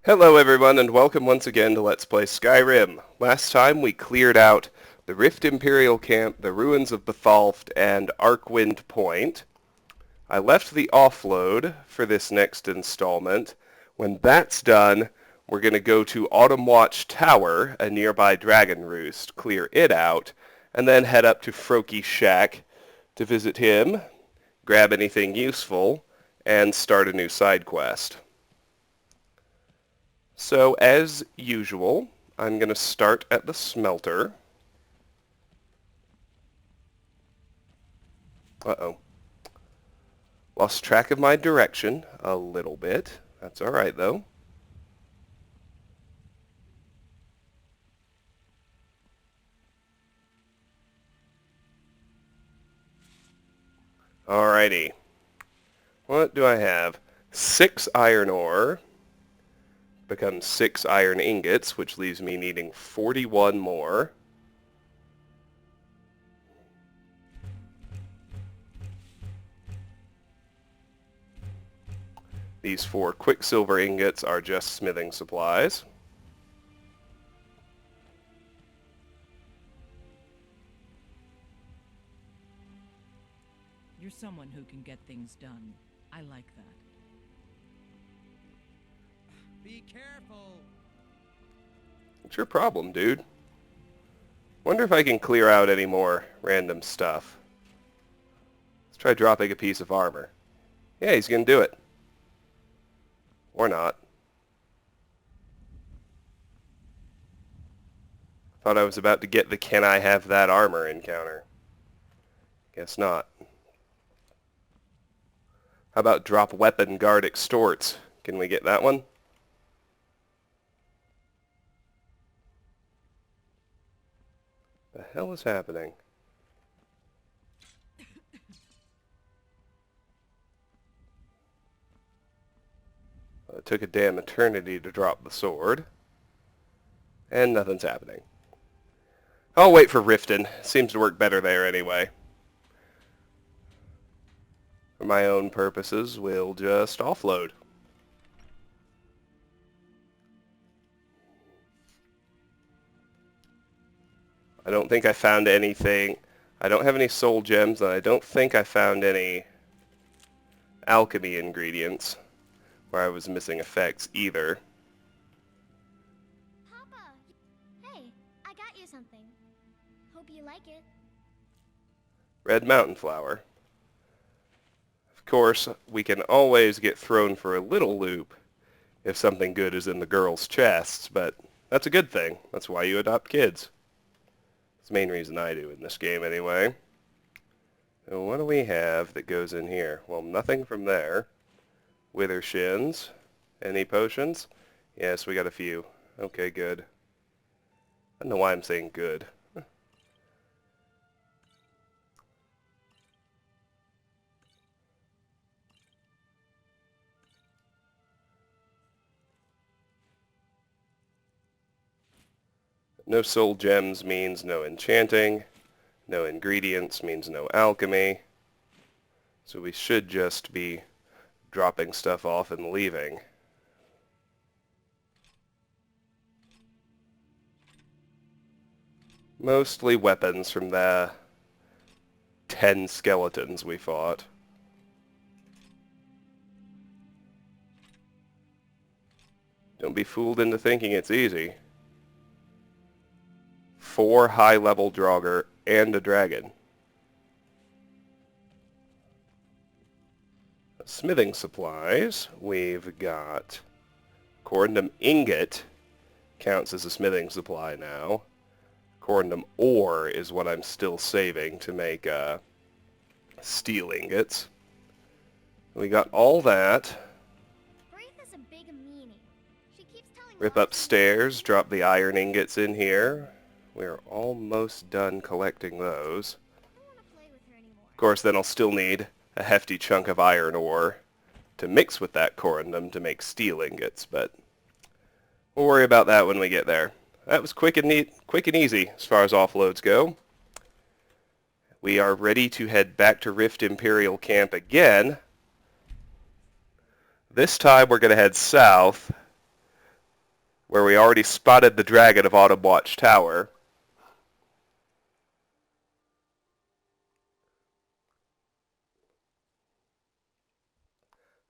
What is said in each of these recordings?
Hello everyone and welcome once again to Let's Play Skyrim. Last time we cleared out the Rift Imperial Camp, the ruins of Bethalft, and Arkwind Point. I left the offload for this next installment. When that's done, we're going to go to Autumnwatch Tower, a nearby dragon roost, clear it out, and then head up to Froki's shack to visit him, grab anything useful, and start a new side quest. So, as usual, I'm going to start at the smelter. Uh-oh. Lost track of my direction a little bit. That's alright, though. Alrighty. What do I have? 6 iron ore. Becomes 6 iron ingots, which leaves me needing 41 more. These 4 quicksilver ingots are just smithing supplies. You're someone who can get things done. I like that. Be careful! What's your problem, dude? Wonder if I can clear out any more random stuff. Let's try dropping a piece of armor. Yeah, he's gonna do it. Or not. Thought I was about to get the can I have that armor encounter. Guess not. How about drop weapon guard extorts? Can we get that one? The hell is happening? It took a damn eternity to drop the sword. And nothing's happening. I'll wait for Riften. Seems to work better there anyway. For my own purposes, we'll just offload. I don't think I found anything. I don't have any soul gems, and I don't think I found any alchemy ingredients where I was missing effects either. Papa! Hey, I got you something. Hope you like it. Red mountain flower. Of course, we can always get thrown for a little loop if something good is in the girls' chests, but that's a good thing. That's why you adopt kids. That's the main reason I do in this game anyway. So what do we have that goes in here? Well, nothing from there. Wither shins. Any potions? Yes, we got a few. Okay, good. I don't know why I'm saying good. No soul gems means no enchanting. No ingredients means no alchemy. So we should just be dropping stuff off and leaving. Mostly weapons from the 10 skeletons we fought. Don't be fooled into thinking it's easy. 4 high-level Draugr and a dragon. Smithing supplies, we've got corundum ingot, counts as a smithing supply now. Corundum ore is what I'm still saving to make steel ingots. We got all that. Braith is a big meanie. She keeps telling Rip Mom upstairs, drop the iron ingots in here. We're almost done collecting those. I don't want to play with her anymore. Of course, then I'll still need a hefty chunk of iron ore to mix with that corundum to make steel ingots, but we'll worry about that when we get there. That was quick and easy as far as offloads go. We are ready to head back to Rift Imperial Camp again. This time we're going to head south where we already spotted the dragon of Autumnwatch Tower.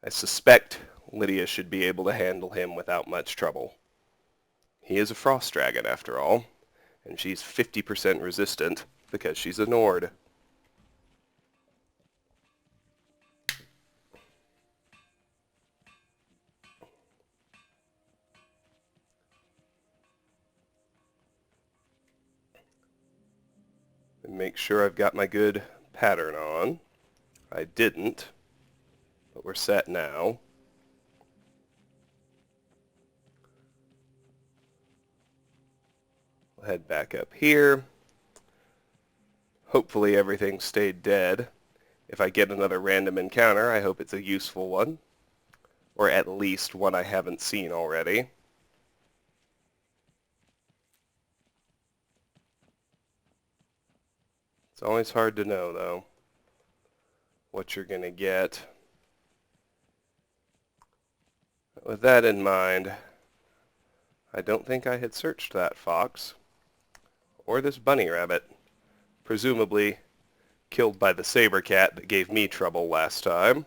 I suspect Lydia should be able to handle him without much trouble. He is a frost dragon, after all, and she's 50% resistant because she's a Nord. And make sure I've got my good pattern on. I didn't, but we're set now. We'll head back up here. Hopefully everything stayed dead. If I get another random encounter, I hope it's a useful one. Or at least one I haven't seen already. It's always hard to know, though, what you're going to get. With that in mind, I don't think I had searched that fox, or this bunny rabbit, presumably killed by the saber cat that gave me trouble last time.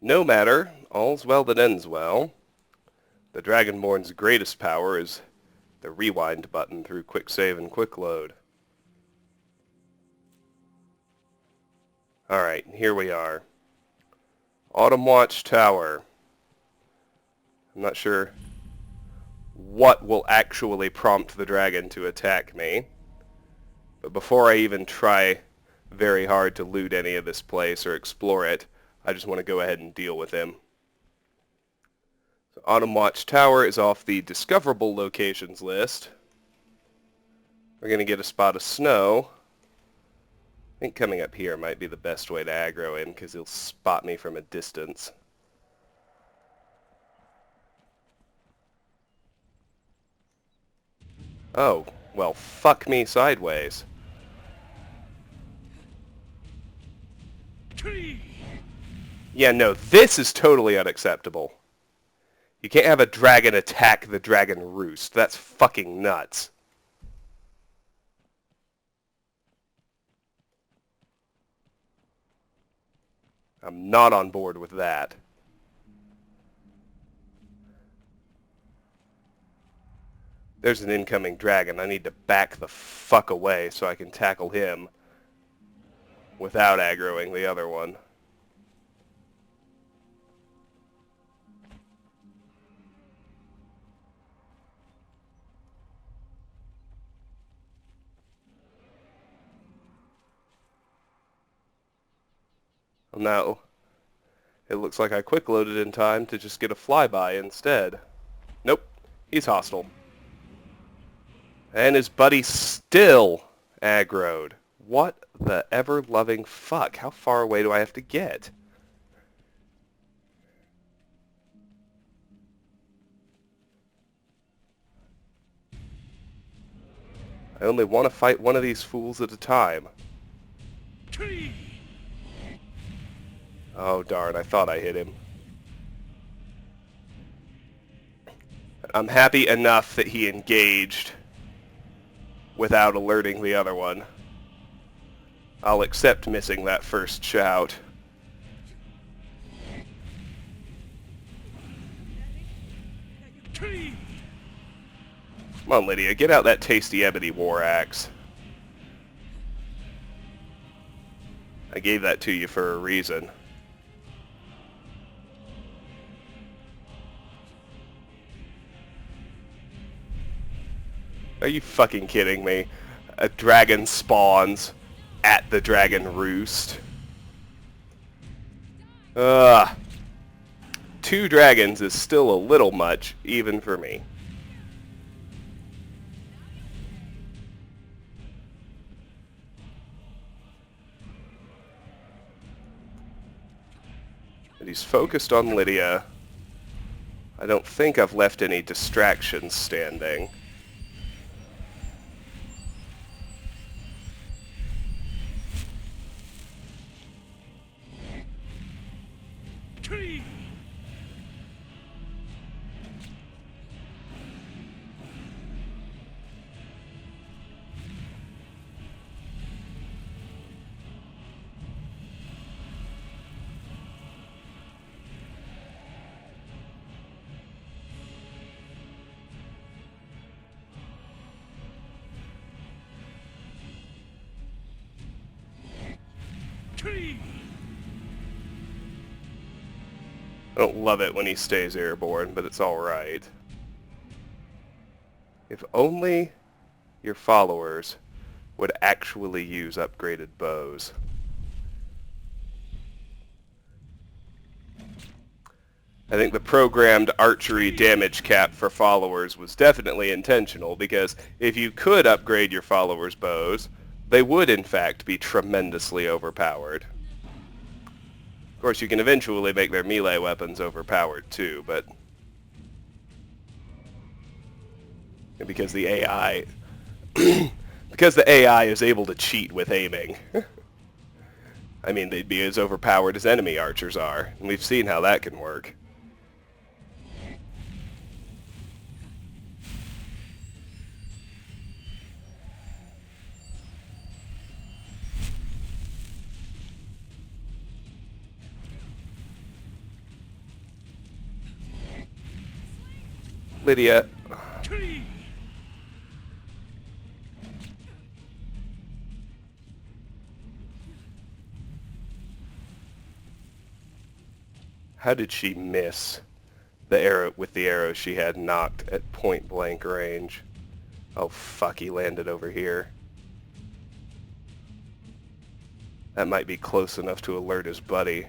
No matter, all's well that ends well. The Dragonborn's greatest power is the rewind button through quick save and quick load. Alright, here we are. Autumnwatch Tower. I'm not sure what will actually prompt the dragon to attack me. But before I even try very hard to loot any of this place or explore it, I just want to go ahead and deal with him. So Autumnwatch Tower is off the discoverable locations list. We're going to get a spot of snow. I think coming up here might be the best way to aggro him, because he'll spot me from a distance. Oh, well, fuck me sideways. Yeah, no, this is totally unacceptable. You can't have a dragon attack the dragon roost. That's fucking nuts. I'm not on board with that. There's an incoming dragon. I need to back the fuck away so I can tackle him without aggroing the other one. No. It looks like I quick loaded in time to just get a flyby instead. Nope. He's hostile. And his buddy still aggroed. What the ever-loving fuck? How far away do I have to get? I only want to fight one of these fools at a time. Oh darn, I thought I hit him. I'm happy enough that he engaged without alerting the other one. I'll accept missing that first shout. Come on, Lydia, get out that tasty ebony war axe. I gave that to you for a reason. Are you fucking kidding me? A dragon spawns at the dragon roost. Ugh. 2 dragons is still a little much, even for me. And he's focused on Lydia. I don't think I've left any distractions standing. I don't love it when he stays airborne, but it's alright. If only your followers would actually use upgraded bows. I think the programmed archery damage cap for followers was definitely intentional, because if you could upgrade your followers' bows, they would in fact be tremendously overpowered. Of course, you can eventually make their melee weapons overpowered too, but because the AI because the AI is able to cheat with aiming. I mean, they'd be as overpowered as enemy archers are, and we've seen how that can work. Lydia. How did she miss the arrow with the arrow she had knocked at point blank range? Oh fuck, he landed over here. That might be close enough to alert his buddy.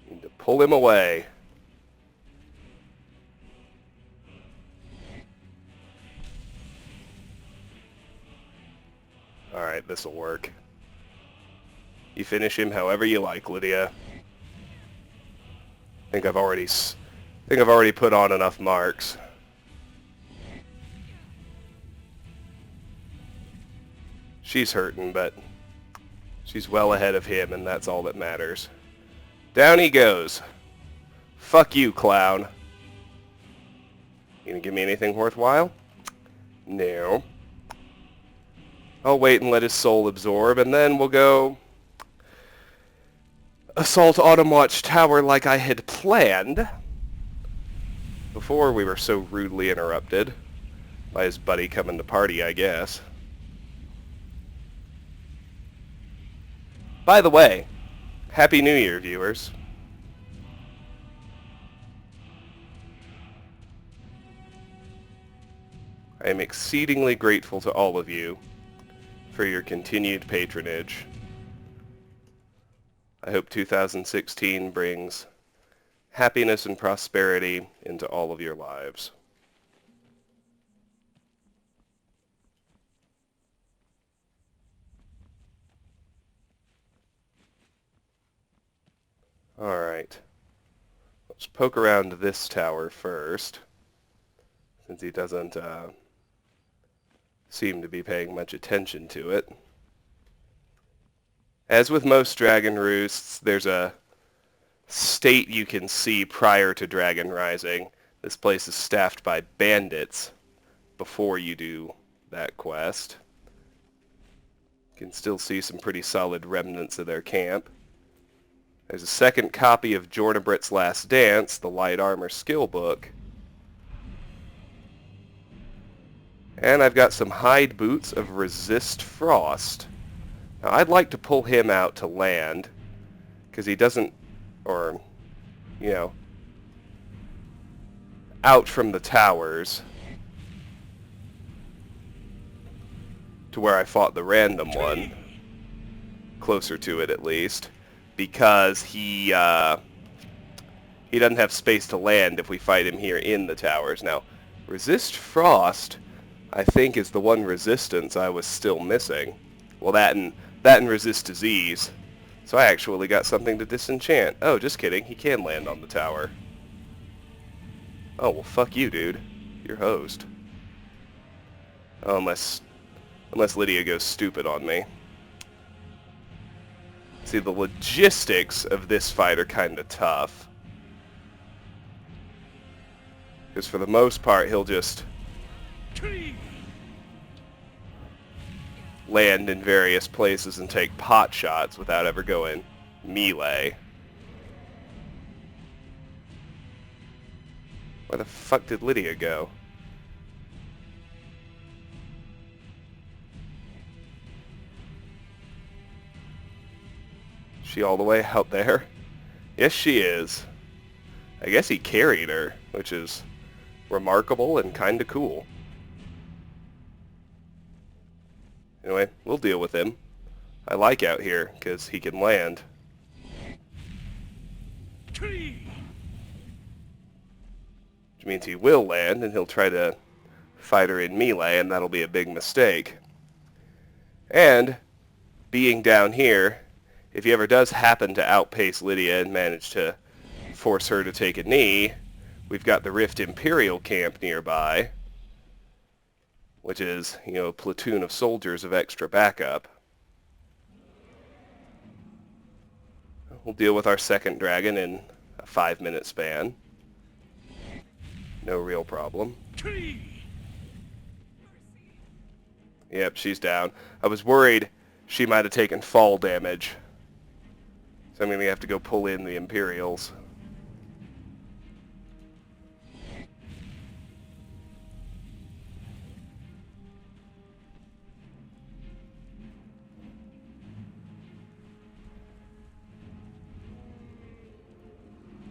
Need to pull him away. Alright, this'll work. You finish him however you like, Lydia. I think I've already put on enough marks. She's hurting, but she's well ahead of him, and that's all that matters. Down he goes. Fuck you, clown. You gonna give me anything worthwhile? No. I'll wait and let his soul absorb, and then we'll go assault Autumnwatch Tower like I had planned before we were so rudely interrupted by his buddy coming to party, I guess. By the way, Happy New Year, viewers. I am exceedingly grateful to all of you for your continued patronage. I hope 2016 brings happiness and prosperity into all of your lives. Alright. Let's poke around this tower first, since he doesn't seem to be paying much attention to it. As with most dragon roosts, there's a state you can see prior to Dragon Rising. This place is staffed by bandits before you do that quest. You can still see some pretty solid remnants of their camp. There's a second copy of Jornabrit's Last Dance, the light armor skill book. And I've got some hide boots of Resist Frost. Now, I'd like to pull him out to land, because he doesn't, or, you know, out from the towers to where I fought the random one, closer to it at least, because he doesn't have space to land if we fight him here in the towers. Now, Resist Frost, I think, is the one resistance I was still missing. Well, that and Resist Disease. So I actually got something to disenchant. Oh, just kidding. He can land on the tower. Oh, well, fuck you, dude. You're hosed. Oh, unless Lydia goes stupid on me. See, the logistics of this fight are kind of tough. Because for the most part, he'll just land in various places and take pot shots without ever going melee. Where the fuck did Lydia go? She all the way out there? Yes, she is. I guess he carried her, which is remarkable and kind of cool. Anyway, we'll deal with him. I like out here, because he can land. Which means he will land, and he'll try to fight her in melee, and that'll be a big mistake. And, being down here, if he ever does happen to outpace Lydia and manage to force her to take a knee, we've got the Rift Imperial camp nearby, which is, you know, a platoon of soldiers of extra backup. We'll deal with our second dragon in a 5-minute span. No real problem. Yep, she's down. I was worried she might have taken fall damage. So I'm going to have to go pull in the Imperials.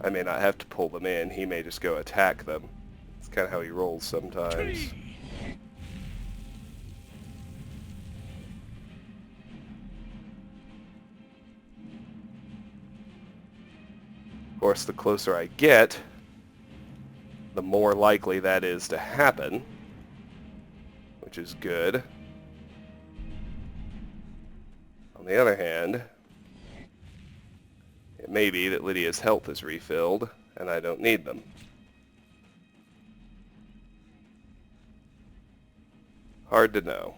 I may not have to pull them in. He may just go attack them. It's kind of how he rolls sometimes. Of course, the closer I get, the more likely that is to happen, which is good. On the other hand, it may be that Lydia's health is refilled, and I don't need them. Hard to know.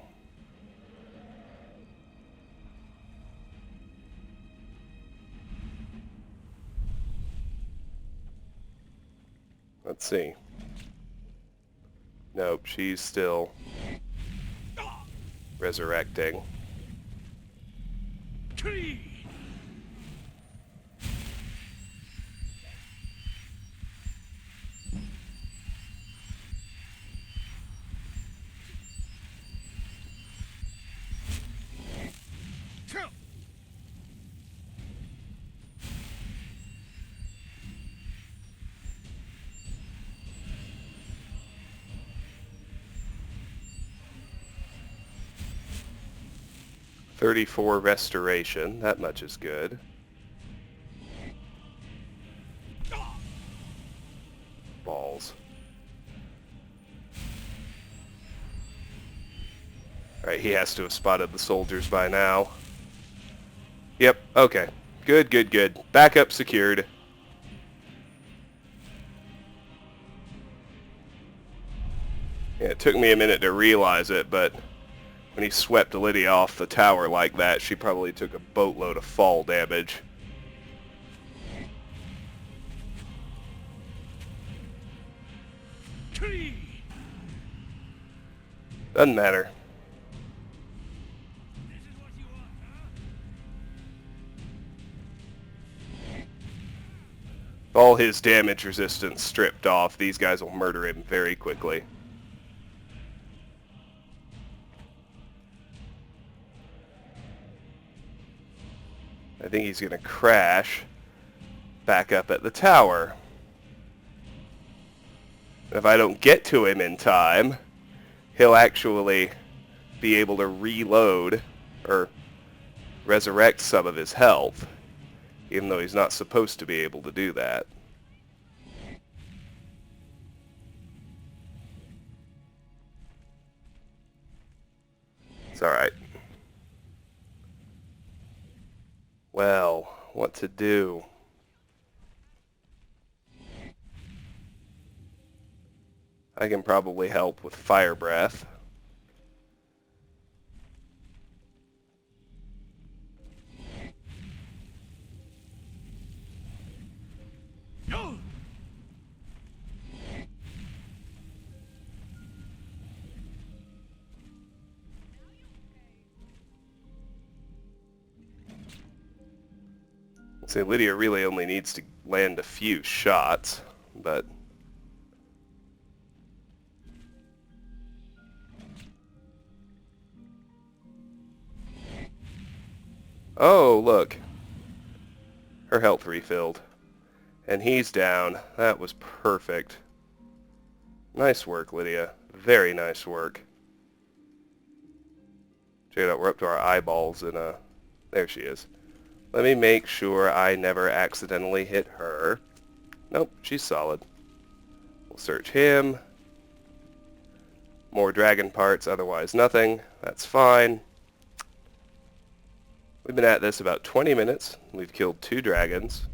Let's see. Nope, she's still resurrecting. 34 restoration, that much is good. Balls. Alright, he has to have spotted the soldiers by now. Yep, okay. Good, good, good. Backup secured. Yeah, it took me a minute to realize it, but when he swept Lydia off the tower like that, she probably took a boatload of fall damage. Doesn't matter. With all his damage resistance stripped off, these guys will murder him very quickly. I think he's going to crash back up at the tower. If I don't get to him in time, he'll actually be able to reload or resurrect some of his health, even though he's not supposed to be able to do that. It's alright. Well, what to do? I can probably help with fire breath. Say Lydia really only needs to land a few shots, but oh, look. Her health refilled. And he's down. That was perfect. Nice work, Lydia. Very nice work. Check it out, we're up to our eyeballs in a... There she is. Let me make sure I never accidentally hit her. Nope, she's solid. We'll search him. More dragon parts, otherwise nothing. That's fine. We've been at this about 20 minutes. We've killed 2 dragons.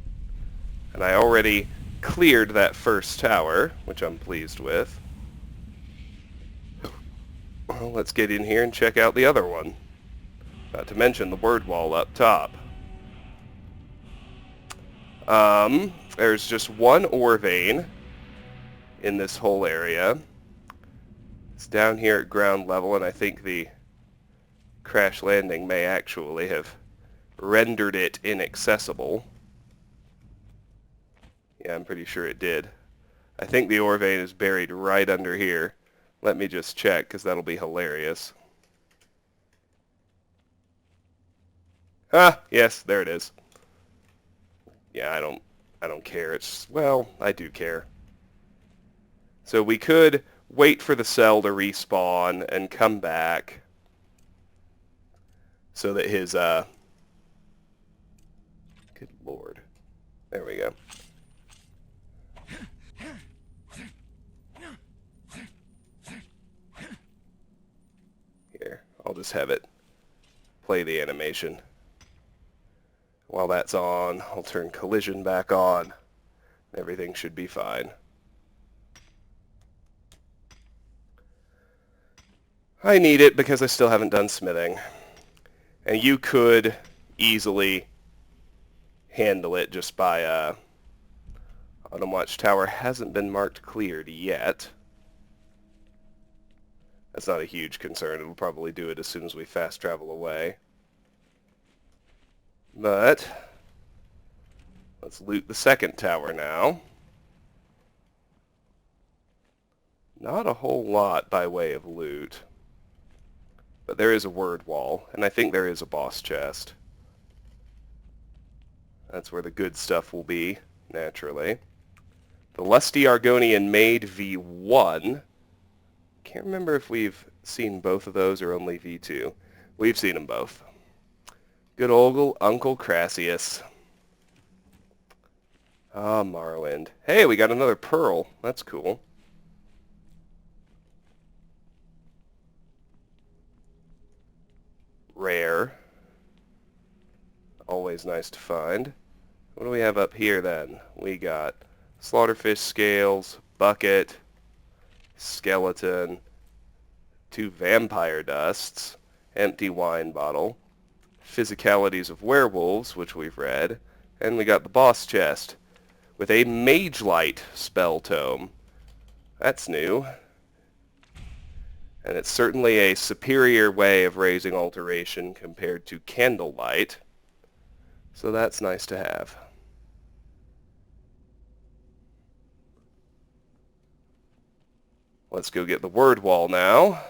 And I already cleared that first tower, which I'm pleased with. Well, let's get in here and check out the other one. Not to mention the word wall up top. There's just one ore vein in this whole area. It's down here at ground level, and I think the crash landing may actually have rendered it inaccessible. Yeah, I'm pretty sure it did. I think the ore vein is buried right under here. Let me just check, because that'll be hilarious. Ah, yes, there it is. Yeah, I don't care. It's, well, I do care. So we could wait for the cell to respawn and come back so that his, good lord. There we go. Here, I'll just have it play the animation. While that's on, I'll turn collision back on. Everything should be fine. I need it because I still haven't done smithing. And you could easily handle it just by, Autumnwatch Tower hasn't been marked cleared yet. That's not a huge concern. It'll probably do it as soon as we fast travel away. But let's loot the second tower now. Not a whole lot by way of loot. But there is a word wall, and I think there is a boss chest. That's where the good stuff will be, naturally. The Lusty Argonian Maid V1. Can't remember if we've seen both of those or only V2. We've seen them both. Good old Uncle Crassius. Ah, Morrowind. Hey, we got another pearl. That's cool. Rare. Always nice to find. What do we have up here then? We got slaughterfish scales, bucket, skeleton, 2 vampire dusts, empty wine bottle, physicalities of werewolves, which we've read, and we got the boss chest with a mage light spell tome. That's new. And it's certainly a superior way of raising alteration compared to candlelight. So that's nice to have. Let's go get the word wall now.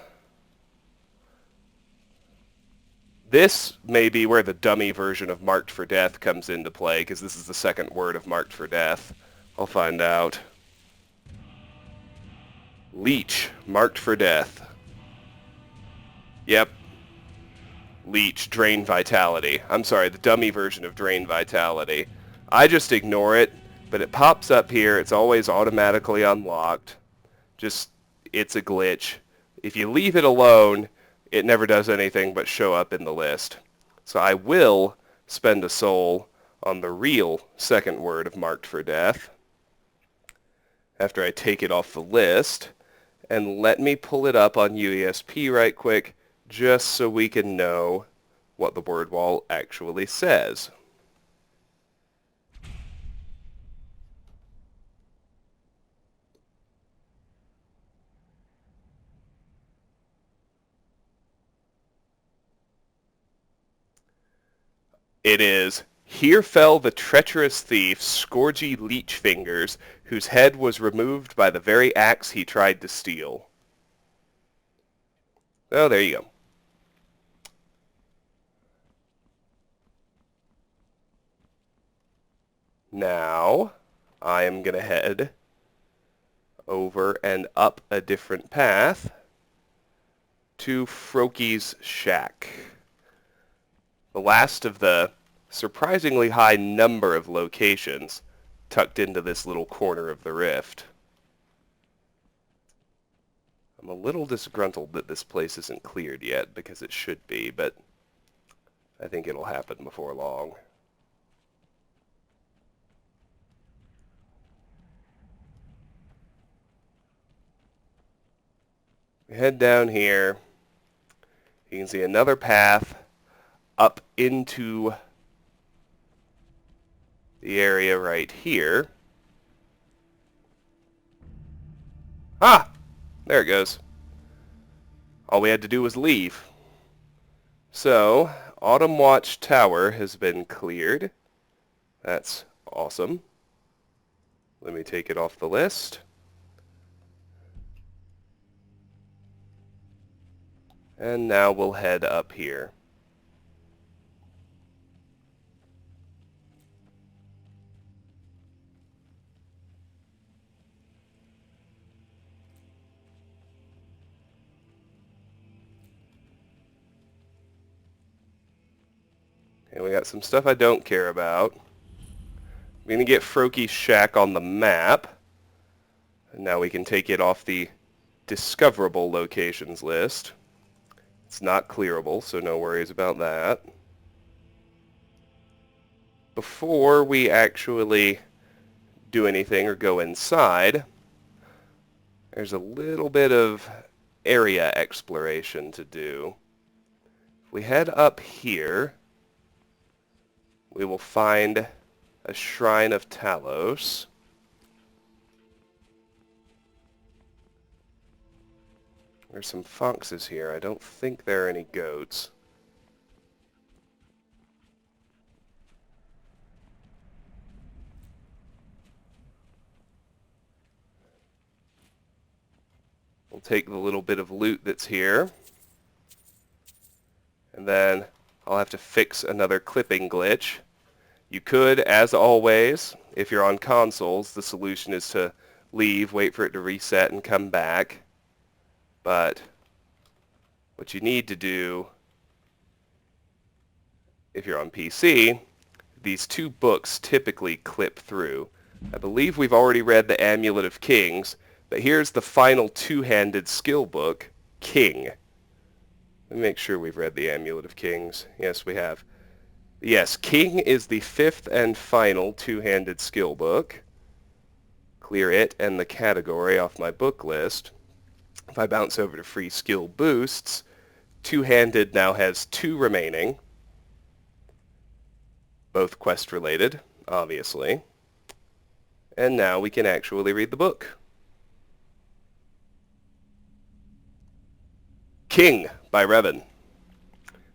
This may be where the dummy version of Marked for Death comes into play, because this is the second word of Marked for Death. I'll find out. Leech, Marked for Death. Yep. Leech, Drain Vitality. I'm sorry, the dummy version of Drain Vitality. I just ignore it, but it pops up here. It's always automatically unlocked. Just, it's a glitch. If you leave it alone, it never does anything but show up in the list. So I will spend a soul on the real second word of Marked for Death after I take it off the list. And let me pull it up on UESP right quick, just so we can know what the word wall actually says. It is Here fell the treacherous thief, Scourgy Leechfingers, whose head was removed by the very axe he tried to steal. Oh, there you go. Now, I am going to head over and up a different path to Froki's shack. The last of the surprisingly high number of locations tucked into this little corner of the rift. I'm a little disgruntled that this place isn't cleared yet, because it should be, but I think it'll happen before long. We head down here. You can see another path up into the area right here. Ah! There it goes. All we had to do was leave. So, Autumnwatch Tower has been cleared. That's awesome. Let me take it off the list. And now we'll head up here. Okay, we got some stuff I don't care about. I'm going to get Froki's shack on the map. And now we can take it off the discoverable locations list. It's not clearable, so no worries about that. Before we actually do anything or go inside, there's a little bit of area exploration to do. If we head up here, we will find a Shrine of Talos. There's some foxes here. I don't think there are any goats. We'll take the little bit of loot that's here. And then I'll have to fix another clipping glitch. You could, as always, if you're on consoles, the solution is to leave, wait for it to reset, and come back. But what you need to do, if you're on PC, these two books typically clip through. I believe we've already read the Amulet of Kings, but here's the final two-handed skill book, King. Let me make sure we've read the Amulet of Kings. Yes, we have. Yes, King is the fifth and final two-handed skill book. Clear it and the category off my book list. If I bounce over to free skill boosts, two-handed now has 2 remaining. Both quest-related, obviously. And now we can actually read the book. King by Revan.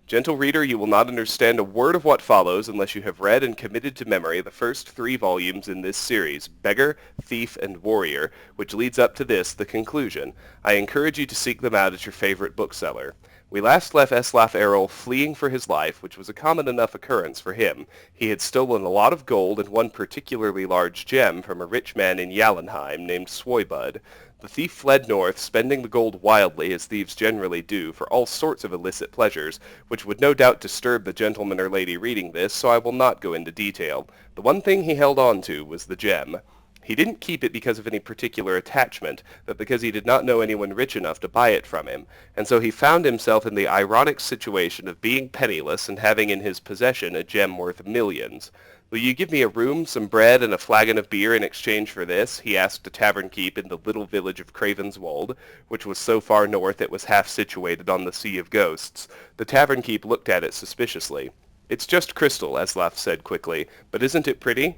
Gentle reader, you will not understand a word of what follows unless you have read and committed to memory the first 3 volumes in this series, Beggar, Thief, and Warrior, which leads up to this, the conclusion. I encourage you to seek them out at your favorite bookseller. We last left Eslaf Errol fleeing for his life, which was a common enough occurrence for him. He had stolen a lot of gold and one particularly large gem from a rich man in Yalenheim named Swoibud. The thief fled north, spending the gold wildly, as thieves generally do, for all sorts of illicit pleasures, which would no doubt disturb the gentleman or lady reading this, so I will not go into detail. The one thing he held on to was the gem. He didn't keep it because of any particular attachment, but because he did not know anyone rich enough to buy it from him, and so he found himself in the ironic situation of being penniless and having in his possession a gem worth millions. Will you give me a room, some bread, and a flagon of beer in exchange for this? He asked a tavern keep in the little village of Cravenswold, which was so far north it was half situated on the Sea of Ghosts. The tavern keep looked at it suspiciously. It's just crystal, Eslaf said quickly, but isn't it pretty?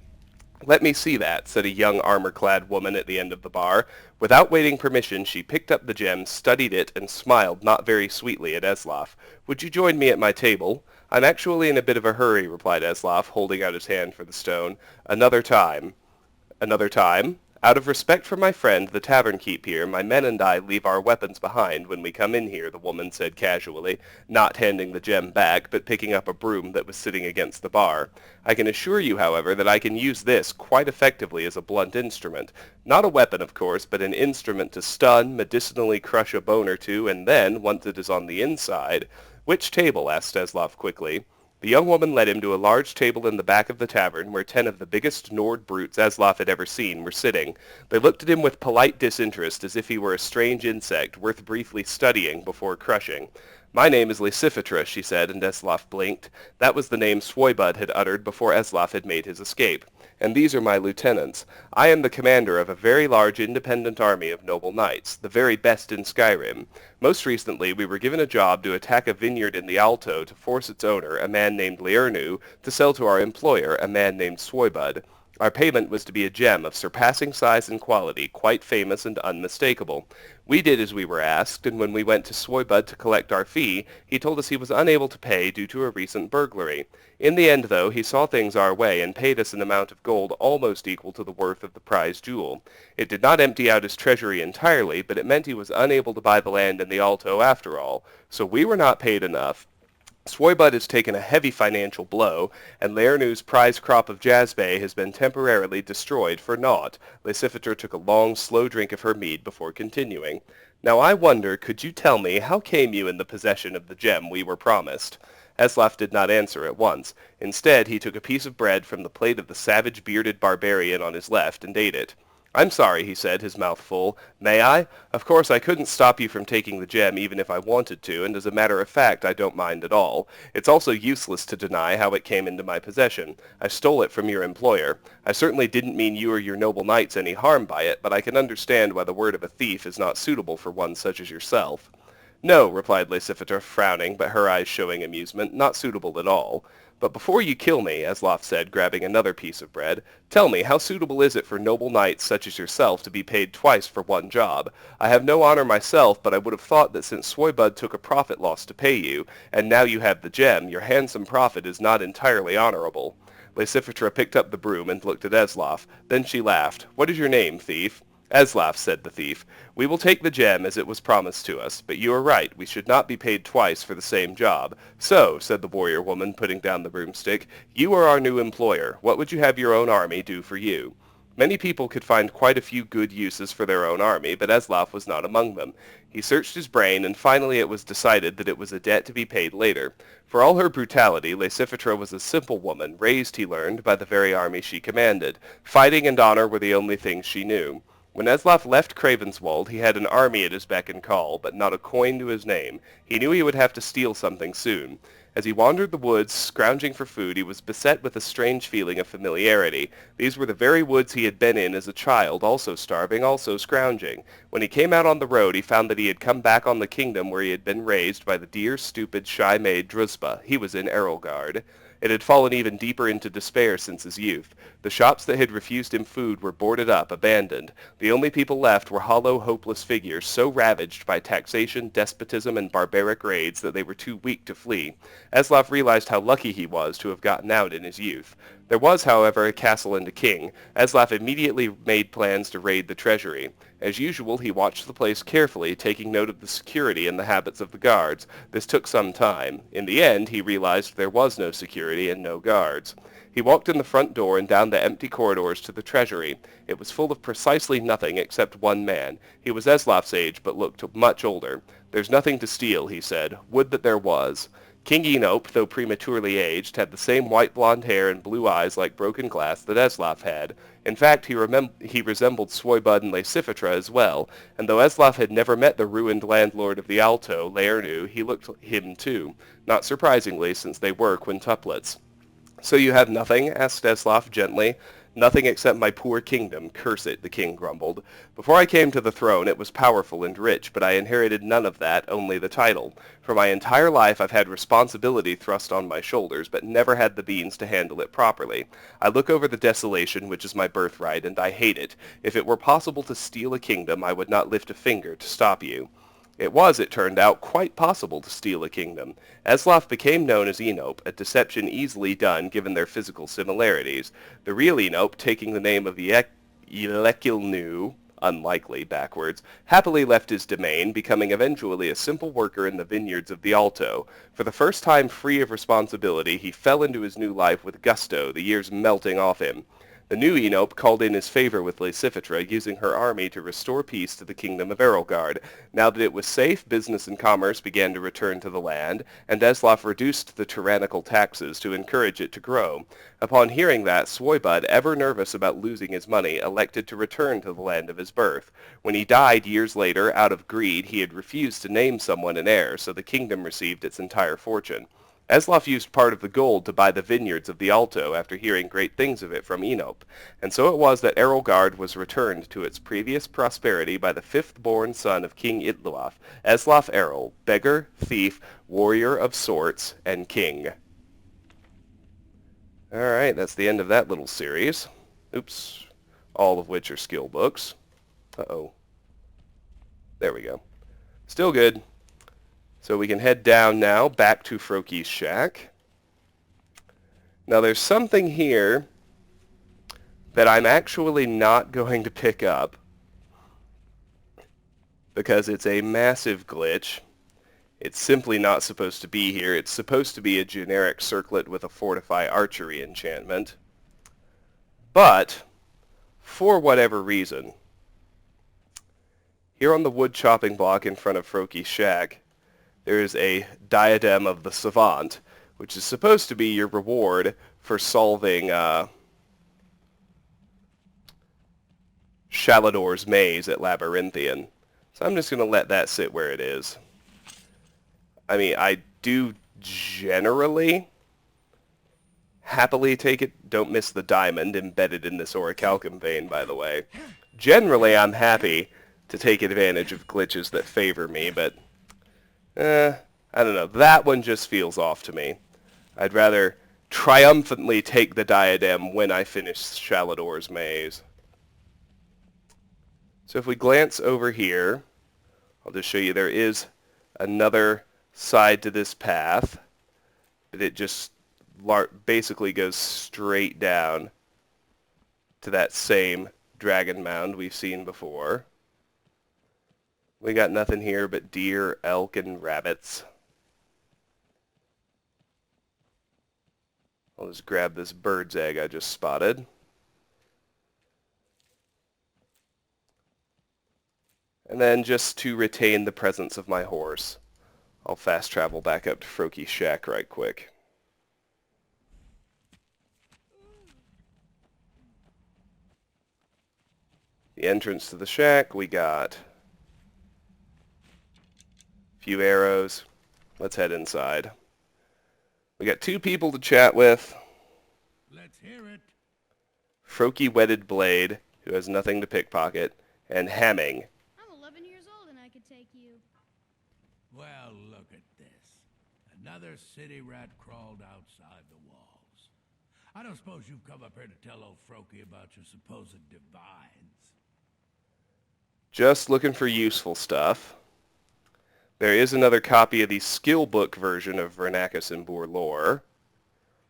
"Let me see that," said a young armor-clad woman at the end of the bar. Without waiting permission, she picked up the gem, studied it, and smiled not very sweetly at Eslaf. "Would you join me at my table?" "I'm actually in a bit of a hurry," replied Eslaf, holding out his hand for the stone. "Another time." "Another time?" "Out of respect for my friend, the tavern keep here, my men and I leave our weapons behind when we come in here," the woman said casually, not handing the gem back, but picking up a broom that was sitting against the bar. "I can assure you, however, that I can use this quite effectively as a blunt instrument. Not a weapon, of course, but an instrument to stun, medicinally crush a bone or two, and then, once it is on the inside—" "Which table?" asked Steslov quickly. The young woman led him to a large table in the back of the tavern where 10 of the biggest Nord brutes Eslaf had ever seen were sitting. They looked at him with polite disinterest as if he were a strange insect worth briefly studying before crushing. "My name is Lysifitra," she said, and Eslaf blinked. That was the name Swoibud had uttered before Eslaf had made his escape. "And these are my lieutenants. I am the commander of a very large independent army of noble knights, the very best in Skyrim. Most recently, we were given a job to attack a vineyard in the Alto to force its owner, a man named Liurnu, to sell to our employer, a man named Swoibud. Our payment was to be a gem of surpassing size and quality, quite famous and unmistakable. We did as we were asked, and when we went to Swoibud to collect our fee, he told us he was unable to pay due to a recent burglary. In the end, though, he saw things our way and paid us an amount of gold almost equal to the worth of the prize jewel. It did not empty out his treasury entirely, but it meant he was unable to buy the land in the Alto after all. So we were not paid enough. Swoibud has taken a heavy financial blow, and Liurnu's prize crop of Jazbay has been temporarily destroyed for naught." Lysifiter took a long, slow drink of her mead before continuing. "Now I wonder, could you tell me, how came you in the possession of the gem we were promised?" Eslaf did not answer at once. Instead, he took a piece of bread from the plate of the savage bearded barbarian on his left and ate it. "I'm sorry," he said, his mouth full. "May I? Of course, I couldn't stop you from taking the gem even if I wanted to, and as a matter of fact, I don't mind at all. It's also useless to deny how it came into my possession. I stole it from your employer. I certainly didn't mean you or your noble knights any harm by it, but I can understand why the word of a thief is not suitable for one such as yourself." "No," replied Lysifiter, frowning, but her eyes showing amusement, "not suitable at all. But before you kill me," Eslaf said, grabbing another piece of bread, "tell me, how suitable is it for noble knights such as yourself to be paid twice for one job? I have no honor myself, but I would have thought that since Swoibud took a profit loss to pay you, and now you have the gem, your handsome profit is not entirely honorable." Lysifitra picked up the broom and looked at Eslaf. Then she laughed. "What is your name, thief?" "Eslaf," said the thief. "We will take the gem as it was promised to us, but you are right, we should not be paid twice for the same job. So," said the warrior woman, putting down the broomstick, "you are our new employer. What would you have your own army do for you?" Many people could find quite a few good uses for their own army, but Eslaf was not among them. He searched his brain, and finally it was decided that it was a debt to be paid later. For all her brutality, Lysifitra was a simple woman, raised, he learned, by the very army she commanded. Fighting and honor were the only things she knew. When Eslaf left Cravenswald, he had an army at his beck and call, but not a coin to his name. He knew he would have to steal something soon. As he wandered the woods, scrounging for food, he was beset with a strange feeling of familiarity. These were the very woods he had been in as a child, also starving, also scrounging. When he came out on the road, he found that he had come back on the kingdom where he had been raised by the dear, stupid, shy maid Drusba. He was in Erelgard. It had fallen even deeper into despair since his youth. The shops that had refused him food were boarded up, abandoned. The only people left were hollow, hopeless figures, so ravaged by taxation, despotism, and barbaric raids that they were too weak to flee. Eslaf realized how lucky he was to have gotten out in his youth. There was, however, a castle and a king. Eslaf immediately made plans to raid the treasury. As usual, he watched the place carefully, taking note of the security and the habits of the guards. This took some time. In the end, he realized there was no security and no guards. He walked in the front door and down the empty corridors to the treasury. It was full of precisely nothing except one man. He was Eslaf's age, but looked much older. "There's nothing to steal," he said. "Would that there was." King Enope, though prematurely aged, had the same white blonde hair and blue eyes like broken glass that Eslaf had. In fact, he resembled Swoibud and Lysifitra as well, and though Eslaf had never met the ruined landlord of the Alto, Liurnu, he looked him too, not surprisingly since they were quintuplets. "So you have nothing?" asked Eslaf gently. Nothing except my poor kingdom, curse it, the king grumbled. Before I came to the throne, it was powerful and rich, but I inherited none of that, only the title. For my entire life, I've had responsibility thrust on my shoulders, but never had the means to handle it properly. I look over the desolation, which is my birthright, and I hate it. If it were possible to steal a kingdom, I would not lift a finger to stop you. It was, it turned out, quite possible to steal a kingdom. Eslaf became known as Enope, a deception easily done given their physical similarities. The real Enope, taking the name of Elekilnu, unlikely backwards, happily left his domain, becoming eventually a simple worker in the vineyards of the Alto. For the first time free of responsibility, he fell into his new life with gusto, the years melting off him. The new Enope called in his favor with Lysithra, using her army to restore peace to the kingdom of Erelgard. Now that it was safe, business and commerce began to return to the land, and Eslaf reduced the tyrannical taxes to encourage it to grow. Upon hearing that, Swoibud, ever nervous about losing his money, elected to return to the land of his birth. When he died years later, out of greed, he had refused to name someone an heir, so the kingdom received its entire fortune. Eslaf used part of the gold to buy the vineyards of the Alto after hearing great things of it from Enope, and so it was that Erelgard was returned to its previous prosperity by the fifth-born son of King Itluaf, Eslaf Errol, beggar, thief, warrior of sorts, and king. Alright, that's the end of that little series. Oops. All of which are skill books. Uh-oh. There we go. Still good. So we can head down now, back to Froki's shack. Now there's something here that I'm actually not going to pick up because it's a massive glitch. It's simply not supposed to be here. It's supposed to be a generic circlet with a fortify archery enchantment. But, for whatever reason, here on the wood chopping block in front of Froki's shack, there is a Diadem of the Savant, which is supposed to be your reward for solving Shalador's maze at Labyrinthian. So I'm just going to let that sit where it is. I mean, I do generally happily take it. Don't miss the diamond embedded in this orichalcum vein, by the way. Generally, I'm happy to take advantage of glitches that favor me, but I don't know. That one just feels off to me. I'd rather triumphantly take the diadem when I finish Shalador's maze. So if we glance over here, I'll just show you there is another side to this path, but it just basically goes straight down to that same dragon mound we've seen before. We got nothing here but deer, elk, and rabbits. I'll just grab this bird's egg I just spotted. And then just to retain the presence of my horse, I'll fast travel back up to Froki's shack right quick. The entrance to the shack, we got few arrows. Let's head inside. We got two people to chat with. Let's hear it. Froki Wedded Blade, who has nothing to pickpocket, and Hamming. I'm 11 years old and I could take you. Well, look at this. Another city rat crawled outside the walls. I don't suppose you've come up here to tell old Froki about your supposed divines. Just looking for useful stuff. There is another copy of the skill book version of Vernacus and Boor lore,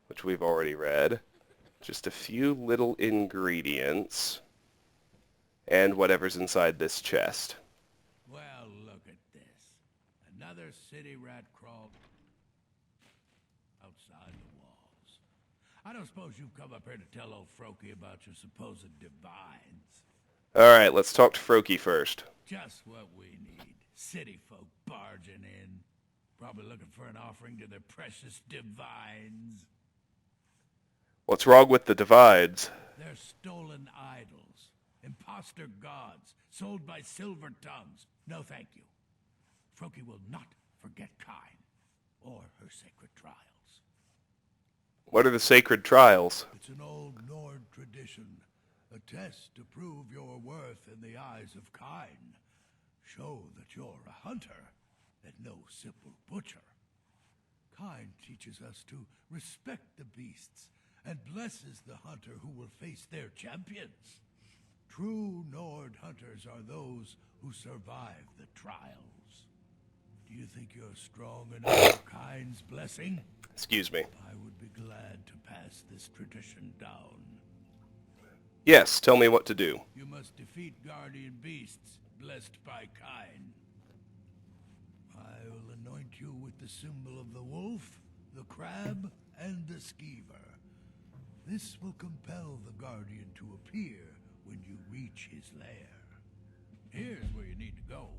which we've already read. Just a few little ingredients, and whatever's inside this chest. Well, look at this. Another city rat crawled outside the walls. I don't suppose you've come up here to tell old Froki about your supposed divines. Alright, let's talk to Froki first. Just what we need. City folk barging in. Probably looking for an offering to their precious divines. What's wrong with the divides? They're stolen idols. Imposter gods. Sold by silver tongues. No thank you. Froki will not forget Kine. Or her sacred trials. What are the sacred trials? It's an old Nord tradition. competition, a test to prove your worth in the eyes of Kine. Show that you're a hunter and no simple butcher. Kine teaches us to respect the beasts and blesses the hunter who will face their champions. True Nord hunters are those who survive the trials. Do you think you're strong enough for Kine's blessing? Excuse me. I would be glad to pass this tradition down. Yes, tell me what to do. You must defeat guardian beasts blessed by Kine. I will anoint you with the symbol of the wolf, the crab, and the skeever. This will compel the guardian to appear when you reach his lair. Here's where you need to go.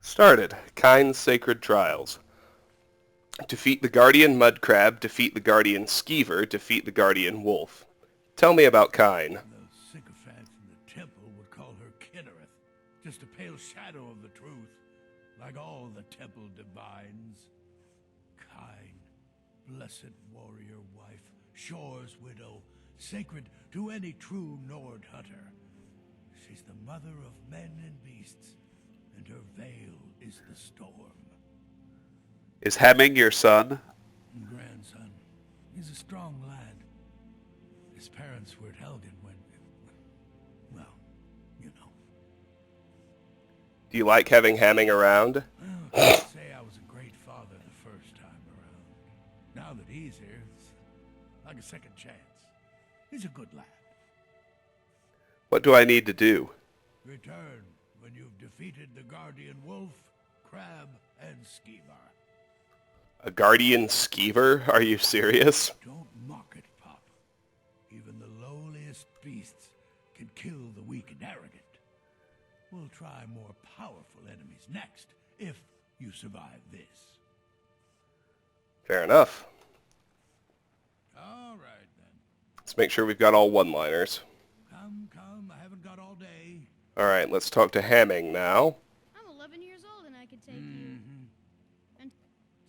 Started. Kine's Sacred Trials. Defeat the Guardian Mud Crab, defeat the Guardian Skeever, defeat the Guardian Wolf. Tell me about Kine. The sycophants in the temple would call her Kinnereth, just a pale shadow of the truth, like all the temple divines. Kine, blessed warrior wife, Shore's widow, sacred to any true Nord hunter. She's the mother of men and beasts, and her veil is the storm. Is Hemming your son? Grandson. He's a strong lad. His parents were at Helgen when... well, you know. Do you like having Hemming around? Well, I can't say I was a great father the first time around. Now that he's here, it's like a second chance. He's a good lad. What do I need to do? Return when you've defeated the Guardian Wolf, Crab, and Skeever. A Guardian Skeever? Are you serious? Don't mock it, Pop. Even the lowliest beasts can kill the weak and arrogant. We'll try more powerful enemies next, if you survive this. Fair enough. All right, then. Let's make sure we've got all one-liners. Come, I haven't got all day. Alright, let's talk to Hemming now. I'm 11 years old and I could take you. And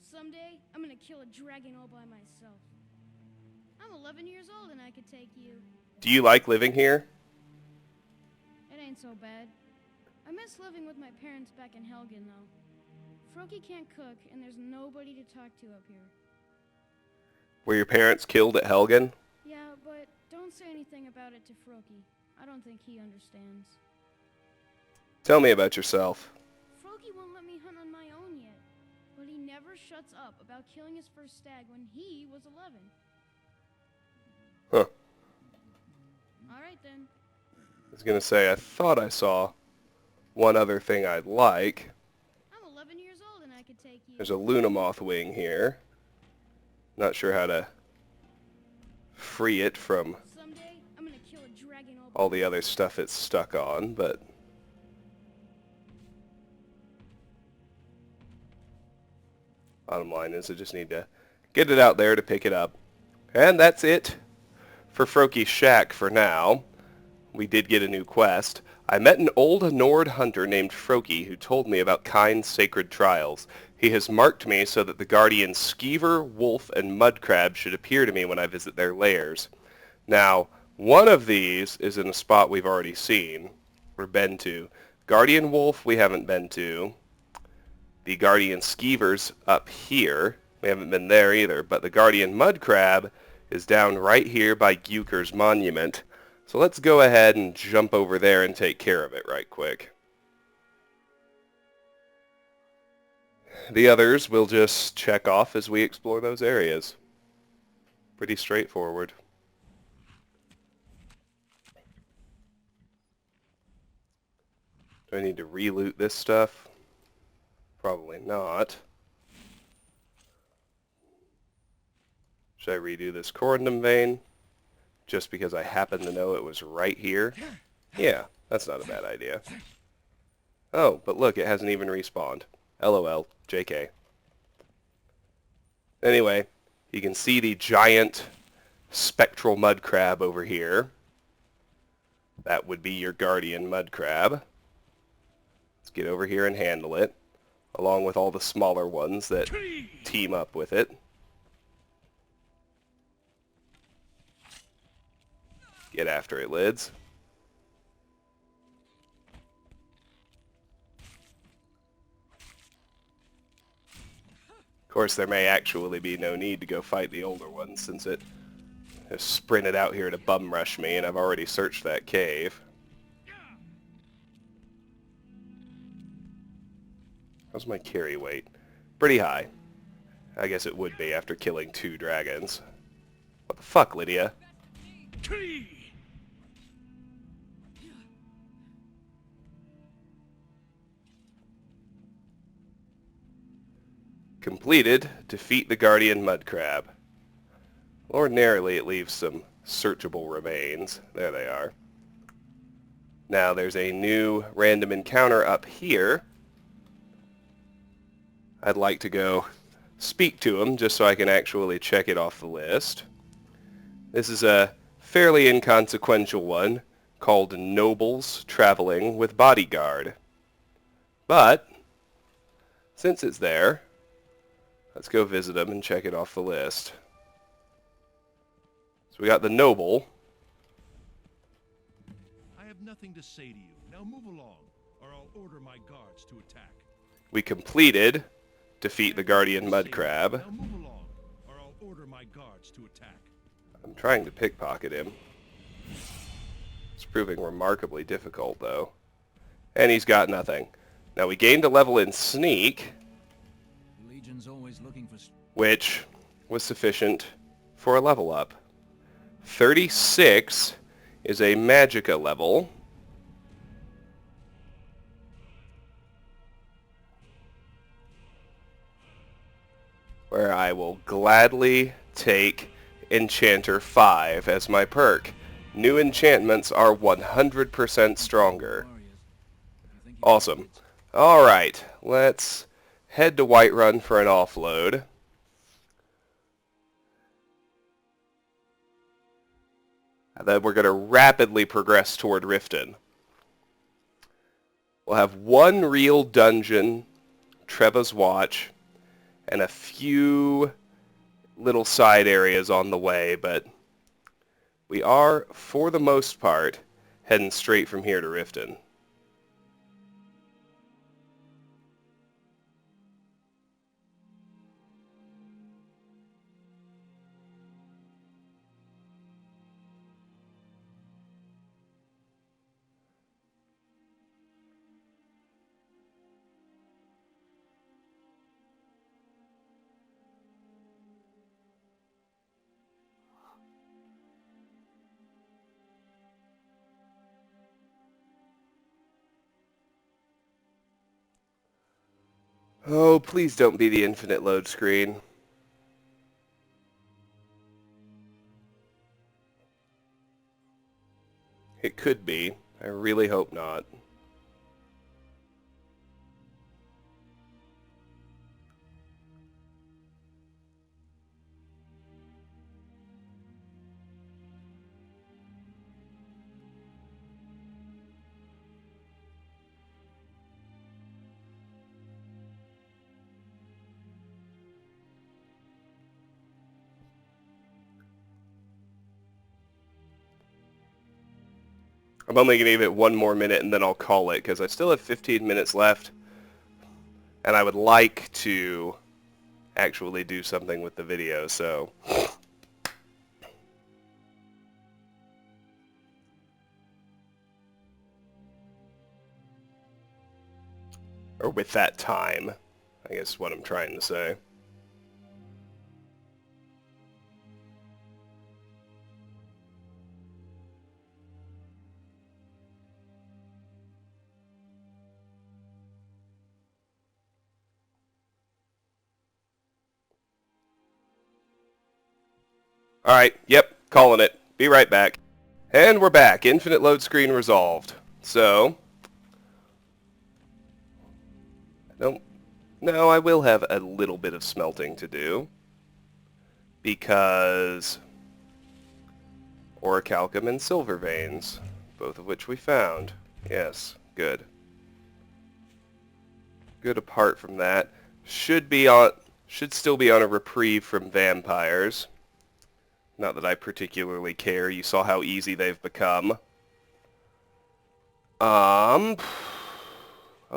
someday, I'm gonna kill a dragon all by myself. I'm 11 years old and I could take you. Do you like living here? It ain't so bad. I miss living with my parents back in Helgen, though. Froki can't cook, and there's nobody to talk to up here. Were your parents killed at Helgen? Yeah, but don't say anything about it to Froki. I don't think he understands. Tell me about yourself. Froki won't let me hunt on my own yet, but he never shuts up about killing his first stag when he was 11. Huh. Alright then. I was gonna say, I thought I saw one other thing I'd like. I'm 11 years old and I could take you. There's a Lunamoth wing here. Not sure how to free it from Someday, I'm gonna kill a dragon all the other stuff it's stuck on, but... bottom line is I just need to get it out there to pick it up. And that's it for Froki's Shack for now. We did get a new quest. I met an old Nord hunter named Froki who told me about Kine's Sacred Trials. He has marked me so that the Guardian Skeever, Wolf, and Mudcrab should appear to me when I visit their lairs. Now, one of these is in a spot we've already seen, or been to. Guardian Wolf we haven't been to. The Guardian Skeever's up here. We haven't been there either, but the Guardian Mudcrab is down right here by Guker's monument. So let's go ahead and jump over there and take care of it right quick. The others we'll just check off as we explore those areas. Pretty straightforward. Do I need to re-loot this stuff? Probably not. Should I redo this corundum vein? Just because I happen to know it was right here? Yeah, that's not a bad idea. Oh, but look, it hasn't even respawned. LOL, JK. Anyway, you can see the giant spectral mud crab over here. That would be your guardian mud crab. Let's get over here and handle it, along with all the smaller ones that team up with it. Get after it, Lids. Of course, there may actually be no need to go fight the older one, since it has sprinted out here to bum rush me, and I've already searched that cave. How's my carry weight? Pretty high. I guess it would be after killing 2 dragons. What the fuck, Lydia? Completed. Defeat the Guardian Mud Crab. Ordinarily, it leaves some searchable remains. There they are. Now, there's a new random encounter up here. I'd like to go speak to him just so I can actually check it off the list. This is a fairly inconsequential one called Nobles Traveling with Bodyguard. But, since it's there, let's go visit him and check it off the list. So we got the Noble. I have nothing to say to you. Now move along, or I'll order my guards to attack. We completed Defeat the Guardian Mud Crab. Now move along, or I'll order my guards to attack. I'm trying to pickpocket him. It's proving remarkably difficult, though. And he's got nothing. Now, we gained a level in Sneak, The Legion's always looking for... which was sufficient for a level up. 36 is a Magicka level. Where I will gladly take Enchanter 5 as my perk. New enchantments are 100% stronger. Awesome. Alright, let's head to Whiterun for an offload. And then we're going to rapidly progress toward Riften. We'll have one real dungeon, Treva's Watch, and a few little side areas on the way, but we are, for the most part, heading straight from here to Riften. Oh, please don't be the infinite load screen. It could be. I really hope not. I'm only going to give it one more minute and then I'll call it, because I still have 15 minutes left. And I would like to actually do something with the video, so... Or with that time, I guess is what I'm trying to say. Alright, yep, calling it. Be right back. And we're back. Infinite load screen resolved. So... No, I will have a little bit of smelting to do. Because... Orichalcum and silver veins. Both of which we found. Yes, good. Good apart from that. Should still be on a reprieve from vampires. Not that I particularly care. You saw how easy they've become. Oh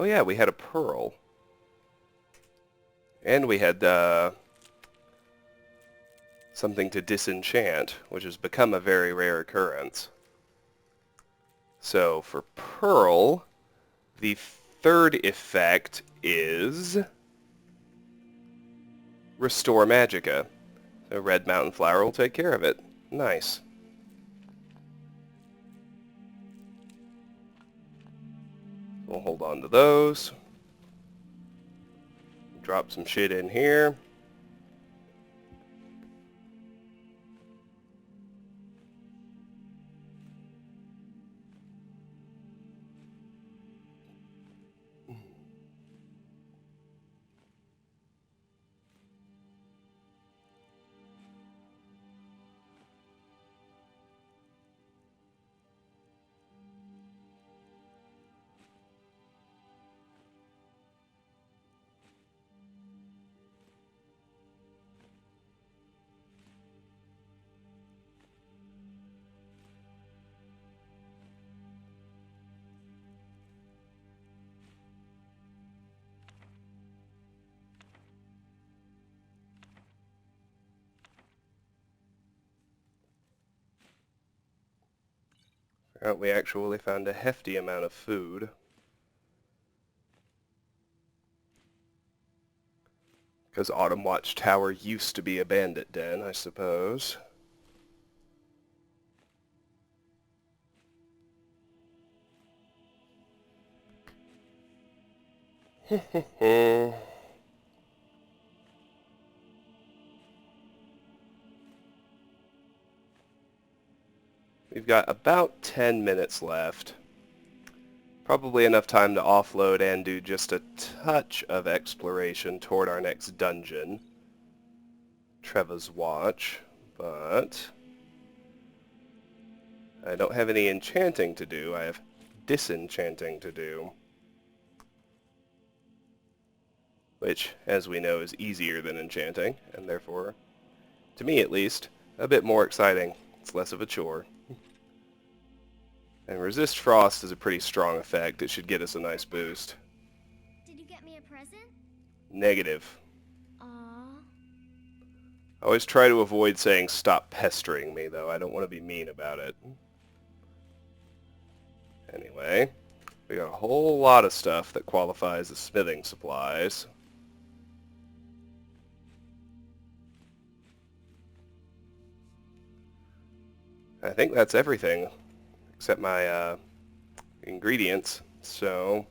yeah, we had a pearl. And we had something to disenchant, which has become a very rare occurrence. So for pearl, the third effect is Restore Magicka. So Red Mountain Flower will take care of it. Nice. We'll hold on to those. Drop some shit in here. We actually found a hefty amount of food. Because Autumnwatch Tower used to be a bandit den, I suppose. We've got about 10 minutes left. Probably enough time to offload and do just a touch of exploration toward our next dungeon, Treva's Watch, but I don't have any enchanting to do. I have disenchanting to do, which, as we know, is easier than enchanting, and therefore, to me at least, a bit more exciting. It's less of a chore. And Resist Frost is a pretty strong effect. It should get us a nice boost. Did you get me a present? Negative. Aww. I always try to avoid saying stop pestering me, though. I don't want to be mean about it. Anyway, we got a whole lot of stuff that qualifies as smithing supplies. I think that's everything, except my ingredients. So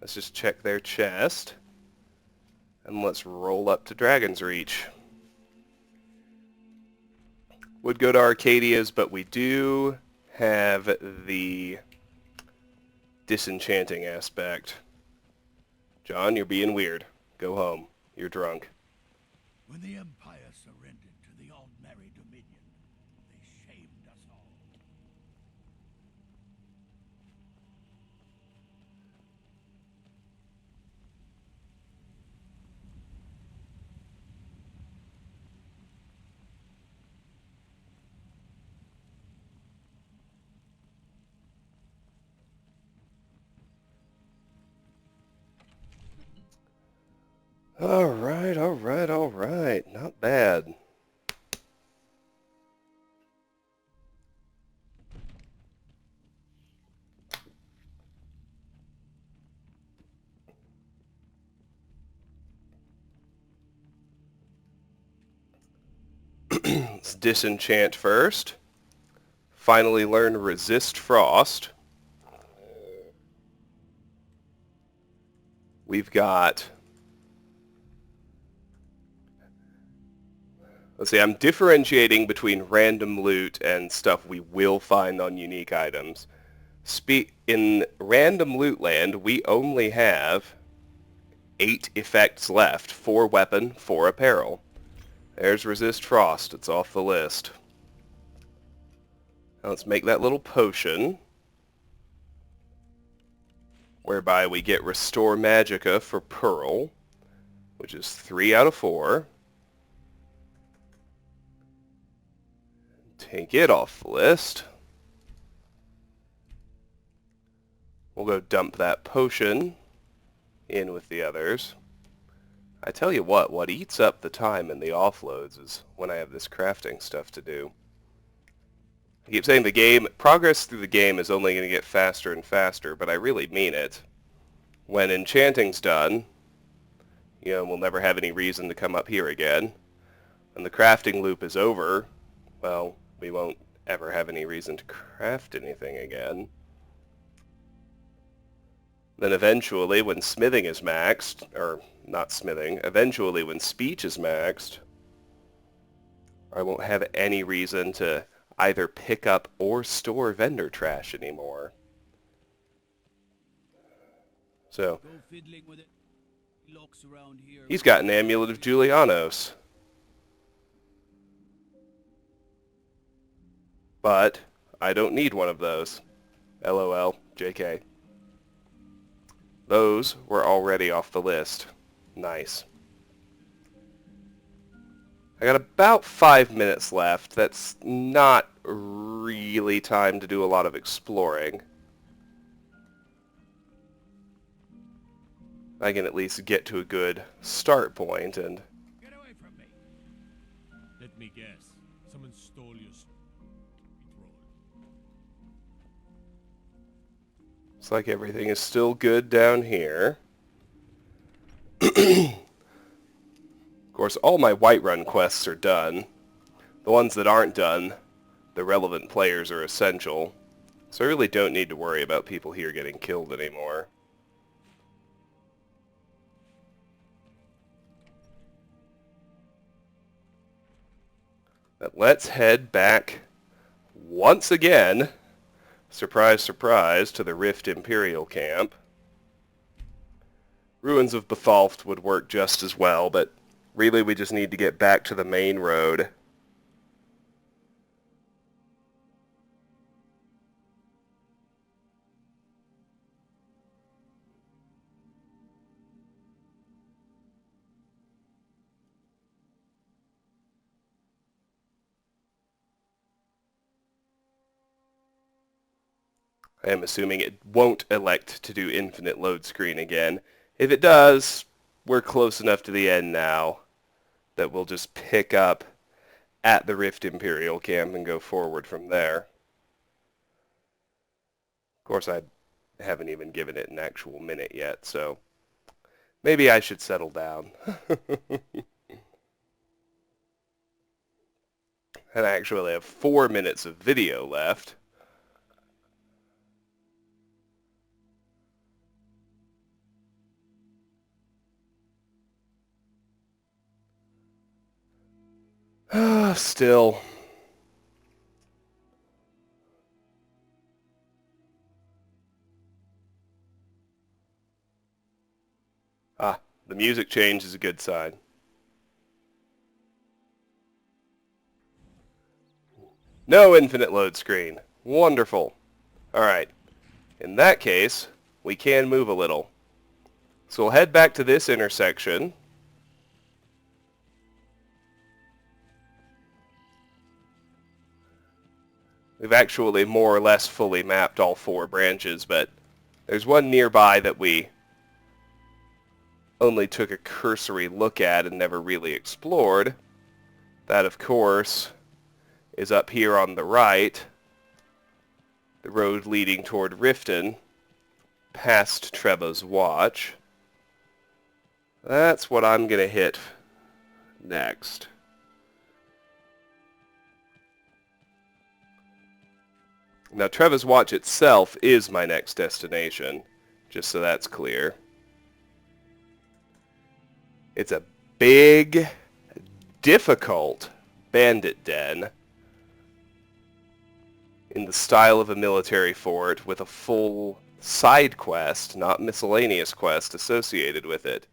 let's just check their chest, and let's roll up to Dragon's Reach. Would go to Arcadia's, but we do have the disenchanting aspect. John, you're being weird. Go home. You're drunk. When the Empire surrendered to the Aldmeri Dominion, they shamed us all. Alright, alright, alright. Not bad. Let's disenchant first. Finally learn Resist Frost. We've got... Let's see, I'm differentiating between random loot and stuff we will find on unique items. In random loot land, we only have 8 effects left. 4 weapon, 4 apparel. There's Resist Frost. It's off the list. Now let's make that little potion, whereby we get Restore Magicka for Pearl, which is 3 out of 4. Take it off the list. We'll go dump that potion in with the others. I tell you what eats up the time in the offloads is when I have this crafting stuff to do. I keep saying progress through the game is only going to get faster and faster, but I really mean it. When enchanting's done, we'll never have any reason to come up here again. When the crafting loop is over, well, we won't ever have any reason to craft anything again. Then eventually, when smithing is maxed, or not smithing, eventually when speech is maxed, I won't have any reason to either pick up or store vendor trash anymore. So, he's got an amulet of Julianos. But I don't need one of those. LOL, JK. Those were already off the list. Nice. I got about 5 minutes left. That's not really time to do a lot of exploring. I can at least get to a good start point and... Get away from me! Let me guess. Someone stole your Looks like everything is still good down here. Of course, all my Whiterun quests are done. The ones that aren't done, the relevant players are essential. So I really don't need to worry about people here getting killed anymore. But let's head back once again, surprise, surprise, to the Rift Imperial camp. Ruins of Bethalft would work just as well, but really we just need to get back to the main road. I am assuming it won't elect to do infinite load screen again. If it does, we're close enough to the end now that we'll just pick up at the Rift Imperial camp and go forward from there. Of course, I haven't even given it an actual minute yet, so maybe I should settle down. And I actually have 4 minutes of video left. Still. The music change is a good sign. No infinite load screen. Wonderful. Alright. In that case, we can move a little. So we'll head back to this intersection. We've actually more or less fully mapped all 4 branches, but there's one nearby that we only took a cursory look at and never really explored. That, of course, is up here on the right, the road leading toward Riften, past Treva's Watch. That's what I'm going to hit next. Now, Treva's Watch itself is my next destination, just so that's clear. It's a big, difficult bandit den in the style of a military fort with a full side quest, not miscellaneous quest, associated with it.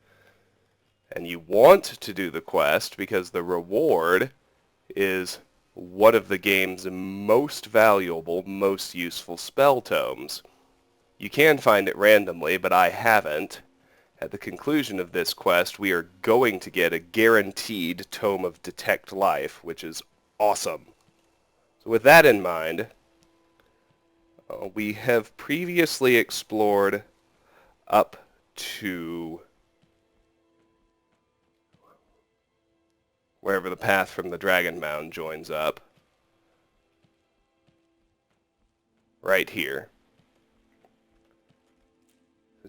And you want to do the quest because the reward is one of the game's most valuable, most useful spell tomes. You can find it randomly, but I haven't. At the conclusion of this quest, we are going to get a guaranteed Tome of Detect Life, which is awesome. So with that in mind, we have previously explored up to wherever the path from the Dragon Mound joins up. Right here.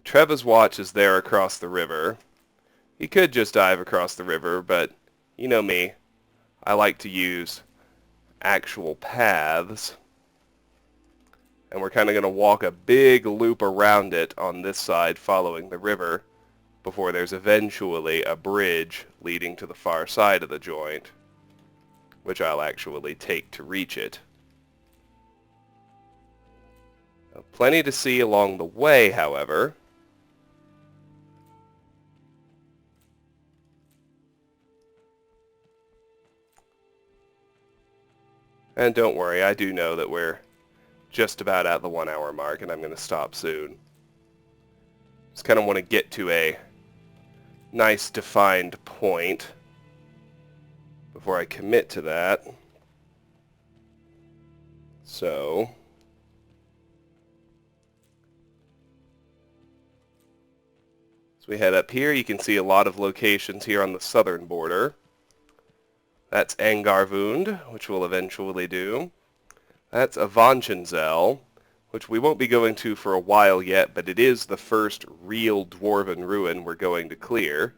Treva's watch is there across the river. He could just dive across the river, but you know me. I like to use actual paths. And we're kind of going to walk a big loop around it on this side following the river before there's eventually a bridge leading to the far side of the joint, which I'll actually take to reach it. Plenty to see along the way, however. And don't worry, I do know that we're just about at the 1 hour mark, and I'm going to stop soon. Just kind of want to get to a nice defined point before I commit to that. So as we head up here, you can see a lot of locations here on the southern border. That's Angarvund, which we'll eventually do. That's Avanchenzel, which we won't be going to for a while yet, but it is the first real dwarven ruin we're going to clear.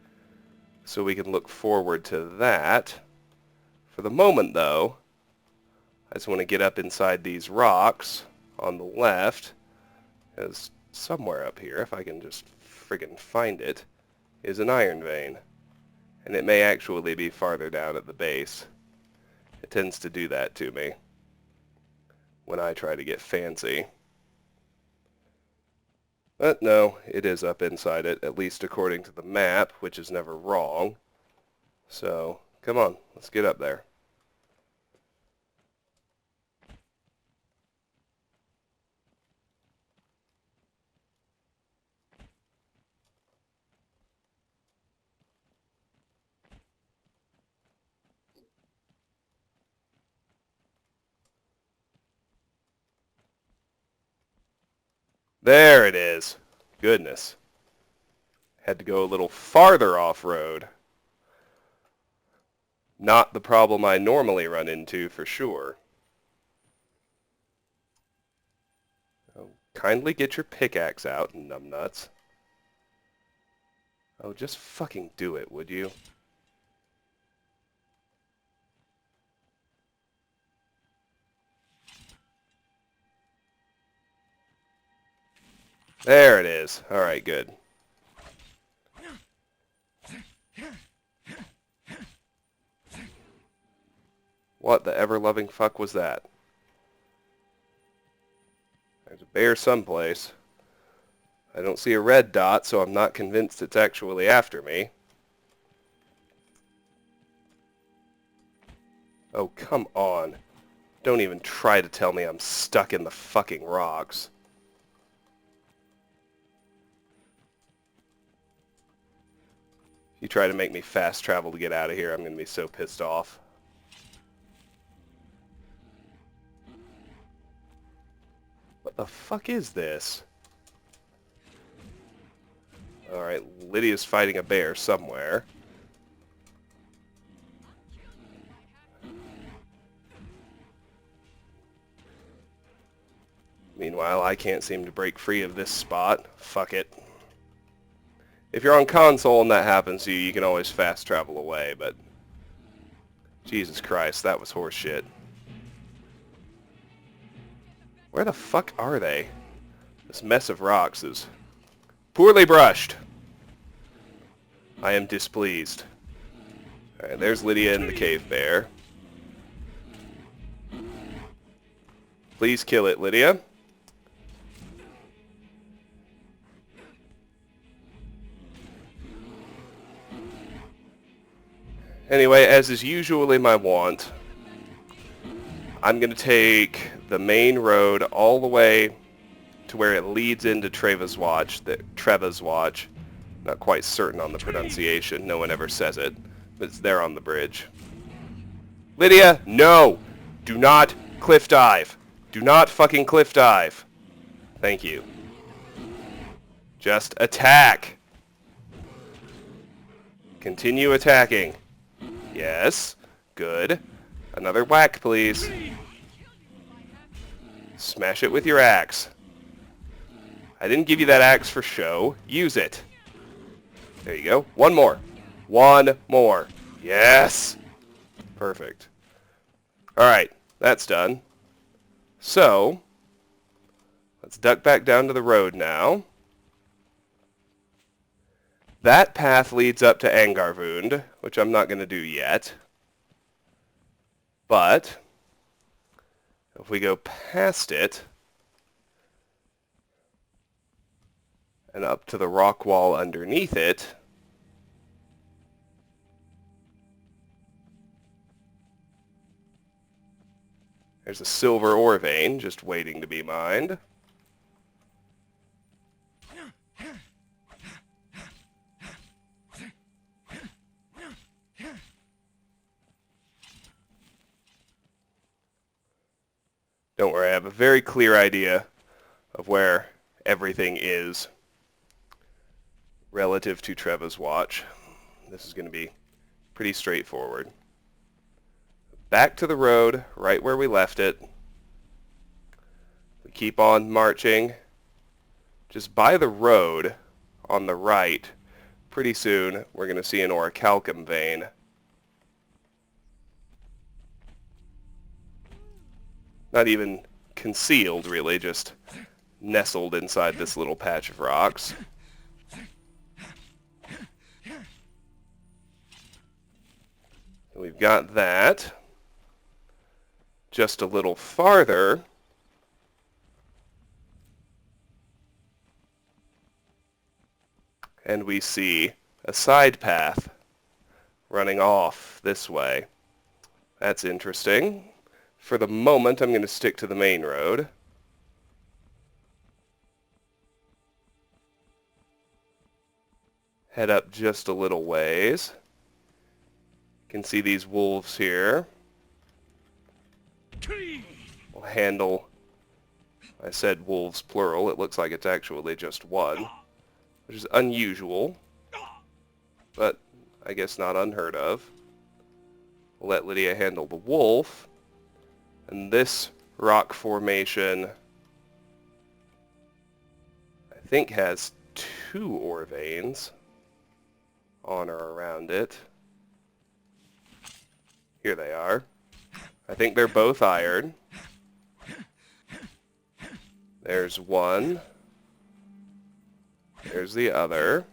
So we can look forward to that. For the moment, though, I just want to get up inside these rocks on the left, because somewhere up here, if I can just friggin' find it, is an iron vein. And it may actually be farther down at the base. It tends to do that to me when I try to get fancy. But no, it is up inside it, at least according to the map, which is never wrong. So, come on, let's get up there. There it is. Goodness. Had to go a little farther off-road. Not the problem I normally run into, for sure. Oh, kindly get your pickaxe out, numbnuts. Oh, just fucking do it, would you? There it is. Alright, good. What the ever-loving fuck was that? There's a bear someplace. I don't see a red dot, so I'm not convinced it's actually after me. Oh, come on. Don't even try to tell me I'm stuck in the fucking rocks. If you try to make me fast travel to get out of here, I'm going to be so pissed off. What the fuck is this? Alright, Lydia's fighting a bear somewhere. Meanwhile, I can't seem to break free of this spot. Fuck it. If you're on console and that happens to you, you can always fast travel away, but Jesus Christ, that was horseshit. Where the fuck are they? This mess of rocks is poorly brushed. I am displeased. Alright, there's Lydia and the cave bear. Please kill it, Lydia. Anyway, as is usually my wont, I'm going to take the main road all the way to where it leads into Treva's Watch. Not quite certain on the pronunciation. No one ever says it. But it's there on the bridge. Lydia, no! Do not cliff dive. Do not fucking cliff dive. Thank you. Just attack. Continue attacking. Yes. Good. Another whack, please. Smash it with your axe. I didn't give you that axe for show. Use it. There you go. One more. One more. Yes. Perfect. Alright, that's done. So, let's duck back down to the road now. That path leads up to Angarvund, which I'm not going to do yet. But, if we go past it, and up to the rock wall underneath it, there's a silver ore vein just waiting to be mined. Don't worry, I have a very clear idea of where everything is relative to Treva's watch. This is going to be pretty straightforward. Back to the road, right where we left it. We keep on marching. Just by the road, on the right, pretty soon we're going to see an orichalcum vein. Not even concealed, really, just nestled inside this little patch of rocks. We've got that. Just a little farther, and we see a side path running off this way. That's interesting. For the moment, I'm going to stick to the main road. Head up just a little ways. You can see these wolves here. We'll handle, I said wolves plural, it looks like it's actually just one, which is unusual, but I guess not unheard of. We'll let Lydia handle the wolf. And this rock formation, I think, has 2 ore veins on or around it. Here they are. I think they're both iron. There's one. There's the other.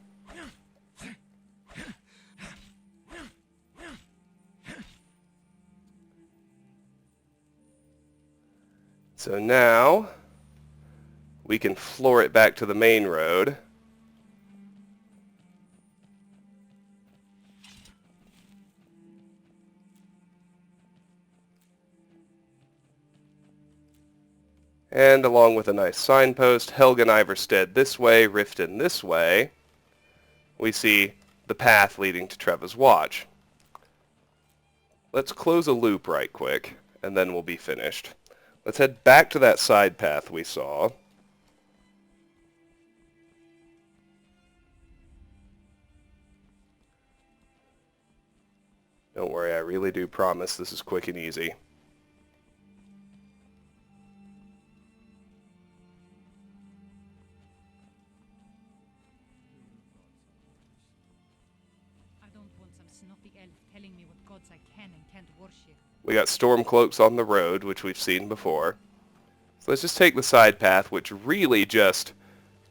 So now we can floor it back to the main road. And along with a nice signpost, Helgen Iverstead this way, Riften this way, we see the path leading to Treva's Watch. Let's close a loop right quick, and then we'll be finished. Let's head back to that side path we saw. Don't worry, I really do promise this is quick and easy. I don't want some snotty elf telling me what gods I can and can't worship. We got storm cloaks on the road, which we've seen before. So let's just take the side path, which really just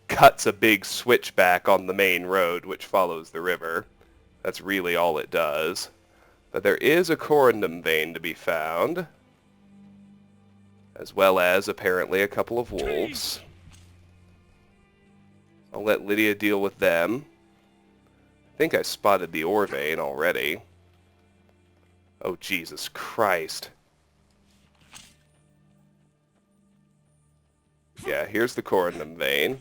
cuts a big switchback on the main road, which follows the river. That's really all it does. But there is a corundum vein to be found, as well as apparently a couple of wolves. I'll let Lydia deal with them. I think I spotted the ore vein already. Oh, Jesus Christ. Yeah, here's the corundum vein.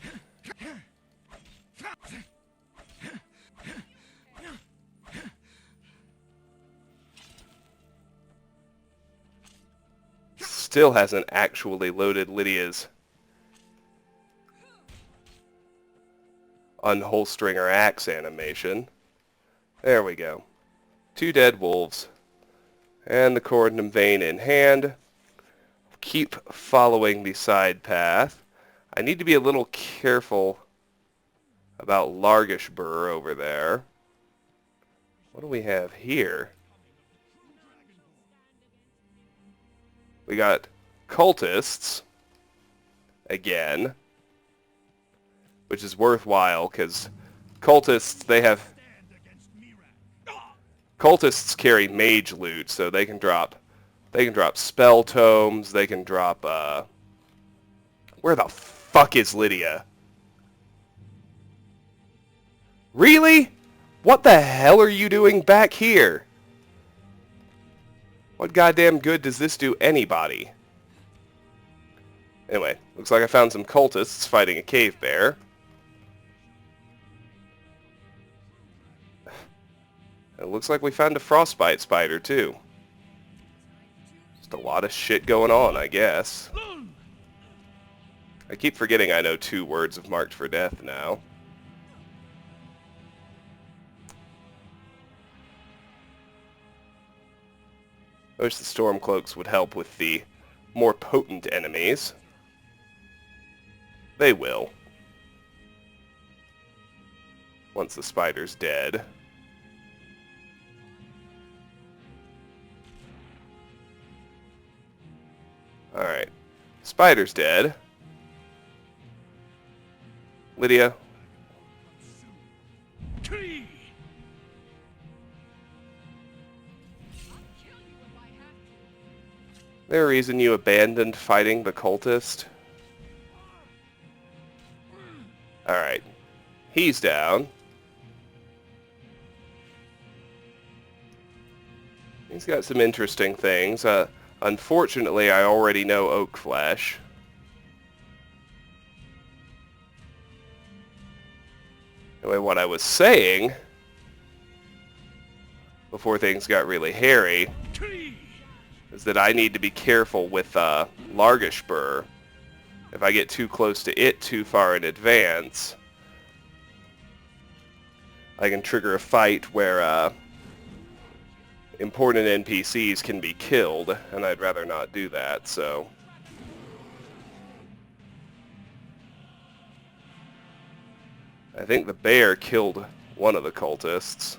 still hasn't actually loaded Lydia's unholstering her axe animation. There we go. 2 dead wolves. And the corundum vein in hand. Keep following the side path. I need to be a little careful about Largish Burr over there. What do we have here? We got cultists again, which is worthwhile because cultists, cultists carry mage loot, so they can drop spell tomes, they can drop where the fuck is Lydia? Really? What the hell are you doing back here? What goddamn good does this do anybody? Anyway, looks like I found some cultists fighting a cave bear. It looks like we found a frostbite spider too. Just a lot of shit going on, I guess. I keep forgetting I know 2 words of Marked for Death now. I wish the Stormcloaks would help with the more potent enemies. They will. Once the spider's dead. Alright. Spider's dead. Lydia. There a reason you abandoned fighting the cultist? Alright. He's down. He's got some interesting things. Unfortunately, I already know oak flesh. Anyway, what I was saying, before things got really hairy, is that I need to be careful with Largish Burr. If I get too close to it too far in advance, I can trigger a fight where important NPCs can be killed, and I'd rather not do that, so... I think the bear killed one of the cultists.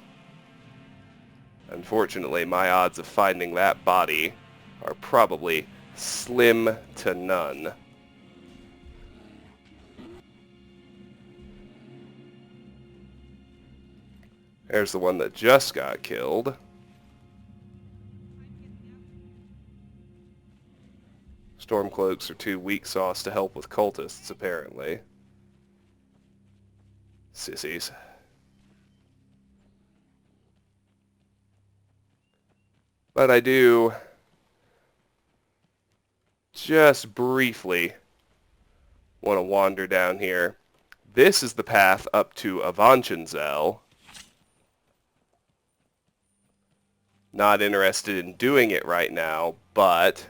Unfortunately, my odds of finding that body are probably slim to none. There's the one that just got killed. Stormcloaks are too weak sauce to help with cultists, apparently. Sissies. But I do just briefly want to wander down here. This is the path up to Avanchenzel. Not interested in doing it right now, but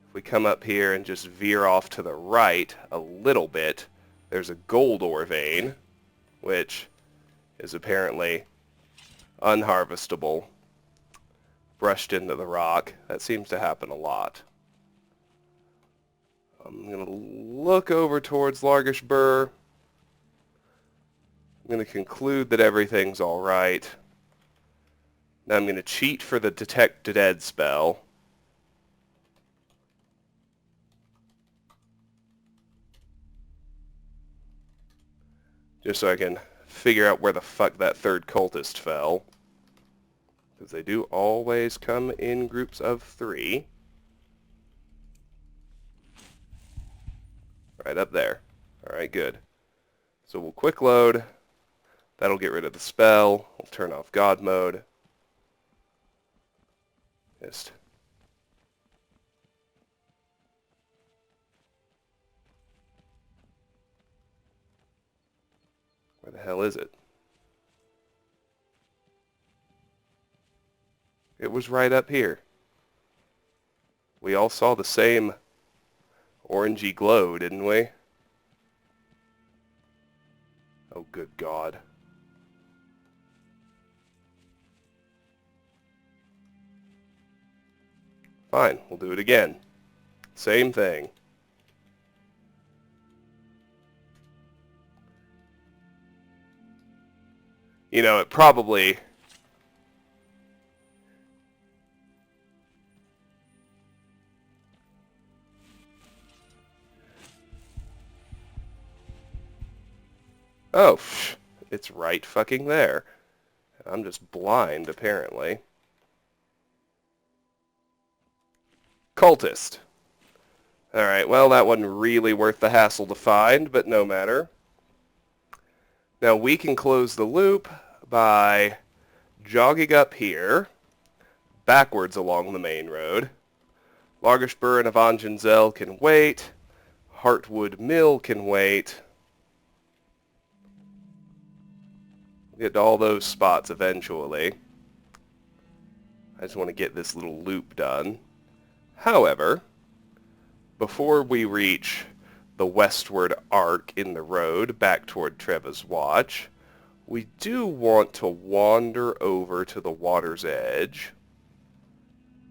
if we come up here and just veer off to the right a little bit, there's a gold ore vein, which is apparently unharvestable, brushed into the rock. That seems to happen a lot. I'm going to look over towards Largish Burr. I'm going to conclude that everything's alright. Now I'm going to cheat for the Detect Dead spell. Just so I can figure out where the fuck that third cultist fell. Because they do always come in groups of 3. Right up there. Alright, good. So we'll quick load. That'll get rid of the spell. We'll turn off God mode. Just where the hell is it? It was right up here. We all saw the same orangey glow, didn't we? Oh, good God. Fine, we'll do it again. Same thing. You know, it probably... Oh, it's right fucking there. I'm just blind, apparently. Cultist. Alright, well, that wasn't really worth the hassle to find, but no matter. Now, we can close the loop by jogging up here, backwards along the main road. Lagerspur and Avangenzel can wait. Heartwood Mill can wait. Get to all those spots eventually. I just want to get this little loop done. However, before we reach the westward arc in the road back toward Treva's Watch, we do want to wander over to the water's edge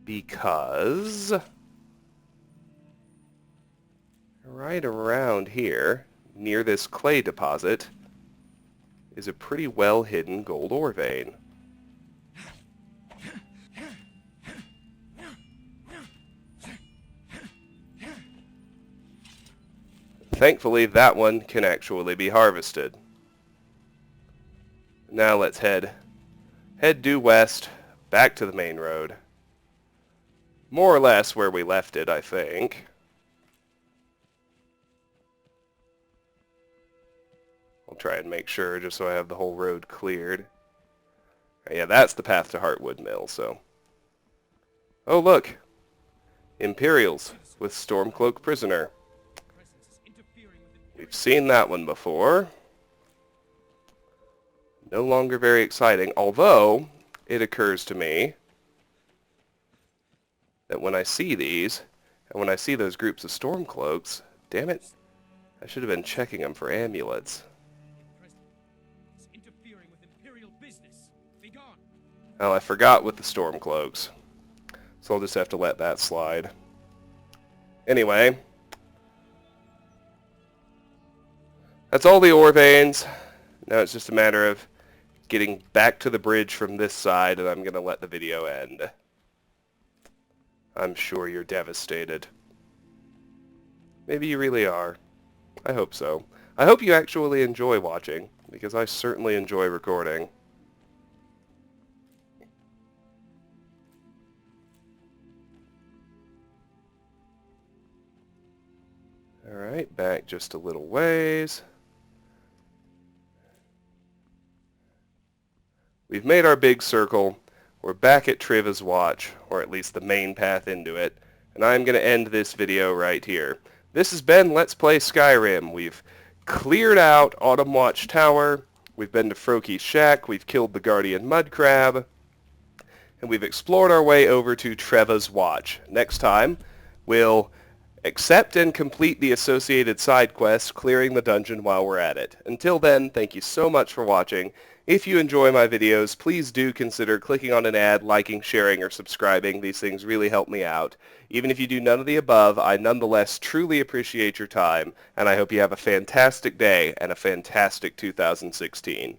because right around here, near this clay deposit, is a pretty well-hidden gold ore vein. Thankfully, that one can actually be harvested. Now let's head due west, back to the main road. More or less where we left it, I think. I'll try and make sure just so I have the whole road cleared. Yeah, that's the path to Heartwood Mill, so... Oh, look! Imperials with Stormcloak Prisoner. We've seen that one before. No longer very exciting, although it occurs to me that when I see these, and when I see those groups of Stormcloaks, damn it, I should have been checking them for amulets. Oh, I forgot with the Stormcloaks, so I'll just have to let that slide. Anyway, that's all the ore veins. Now it's just a matter of getting back to the bridge from this side, and I'm going to let the video end. I'm sure you're devastated. Maybe you really are. I hope so. I hope you actually enjoy watching, because I certainly enjoy recording. Alright, back just a little ways. We've made our big circle. We're back at Treva's Watch, or at least the main path into it, and I'm going to end this video right here. This has been Let's Play Skyrim. We've cleared out Autumnwatch Tower, we've been to Froki's Shack, we've killed the Guardian Mud Crab, and we've explored our way over to Treva's Watch. Next time, we'll accept and complete the associated side quest, clearing the dungeon while we're at it. Until then, thank you so much for watching. If you enjoy my videos, please do consider clicking on an ad, liking, sharing, or subscribing. These things really help me out. Even if you do none of the above, I nonetheless truly appreciate your time, and I hope you have a fantastic day and a fantastic 2016.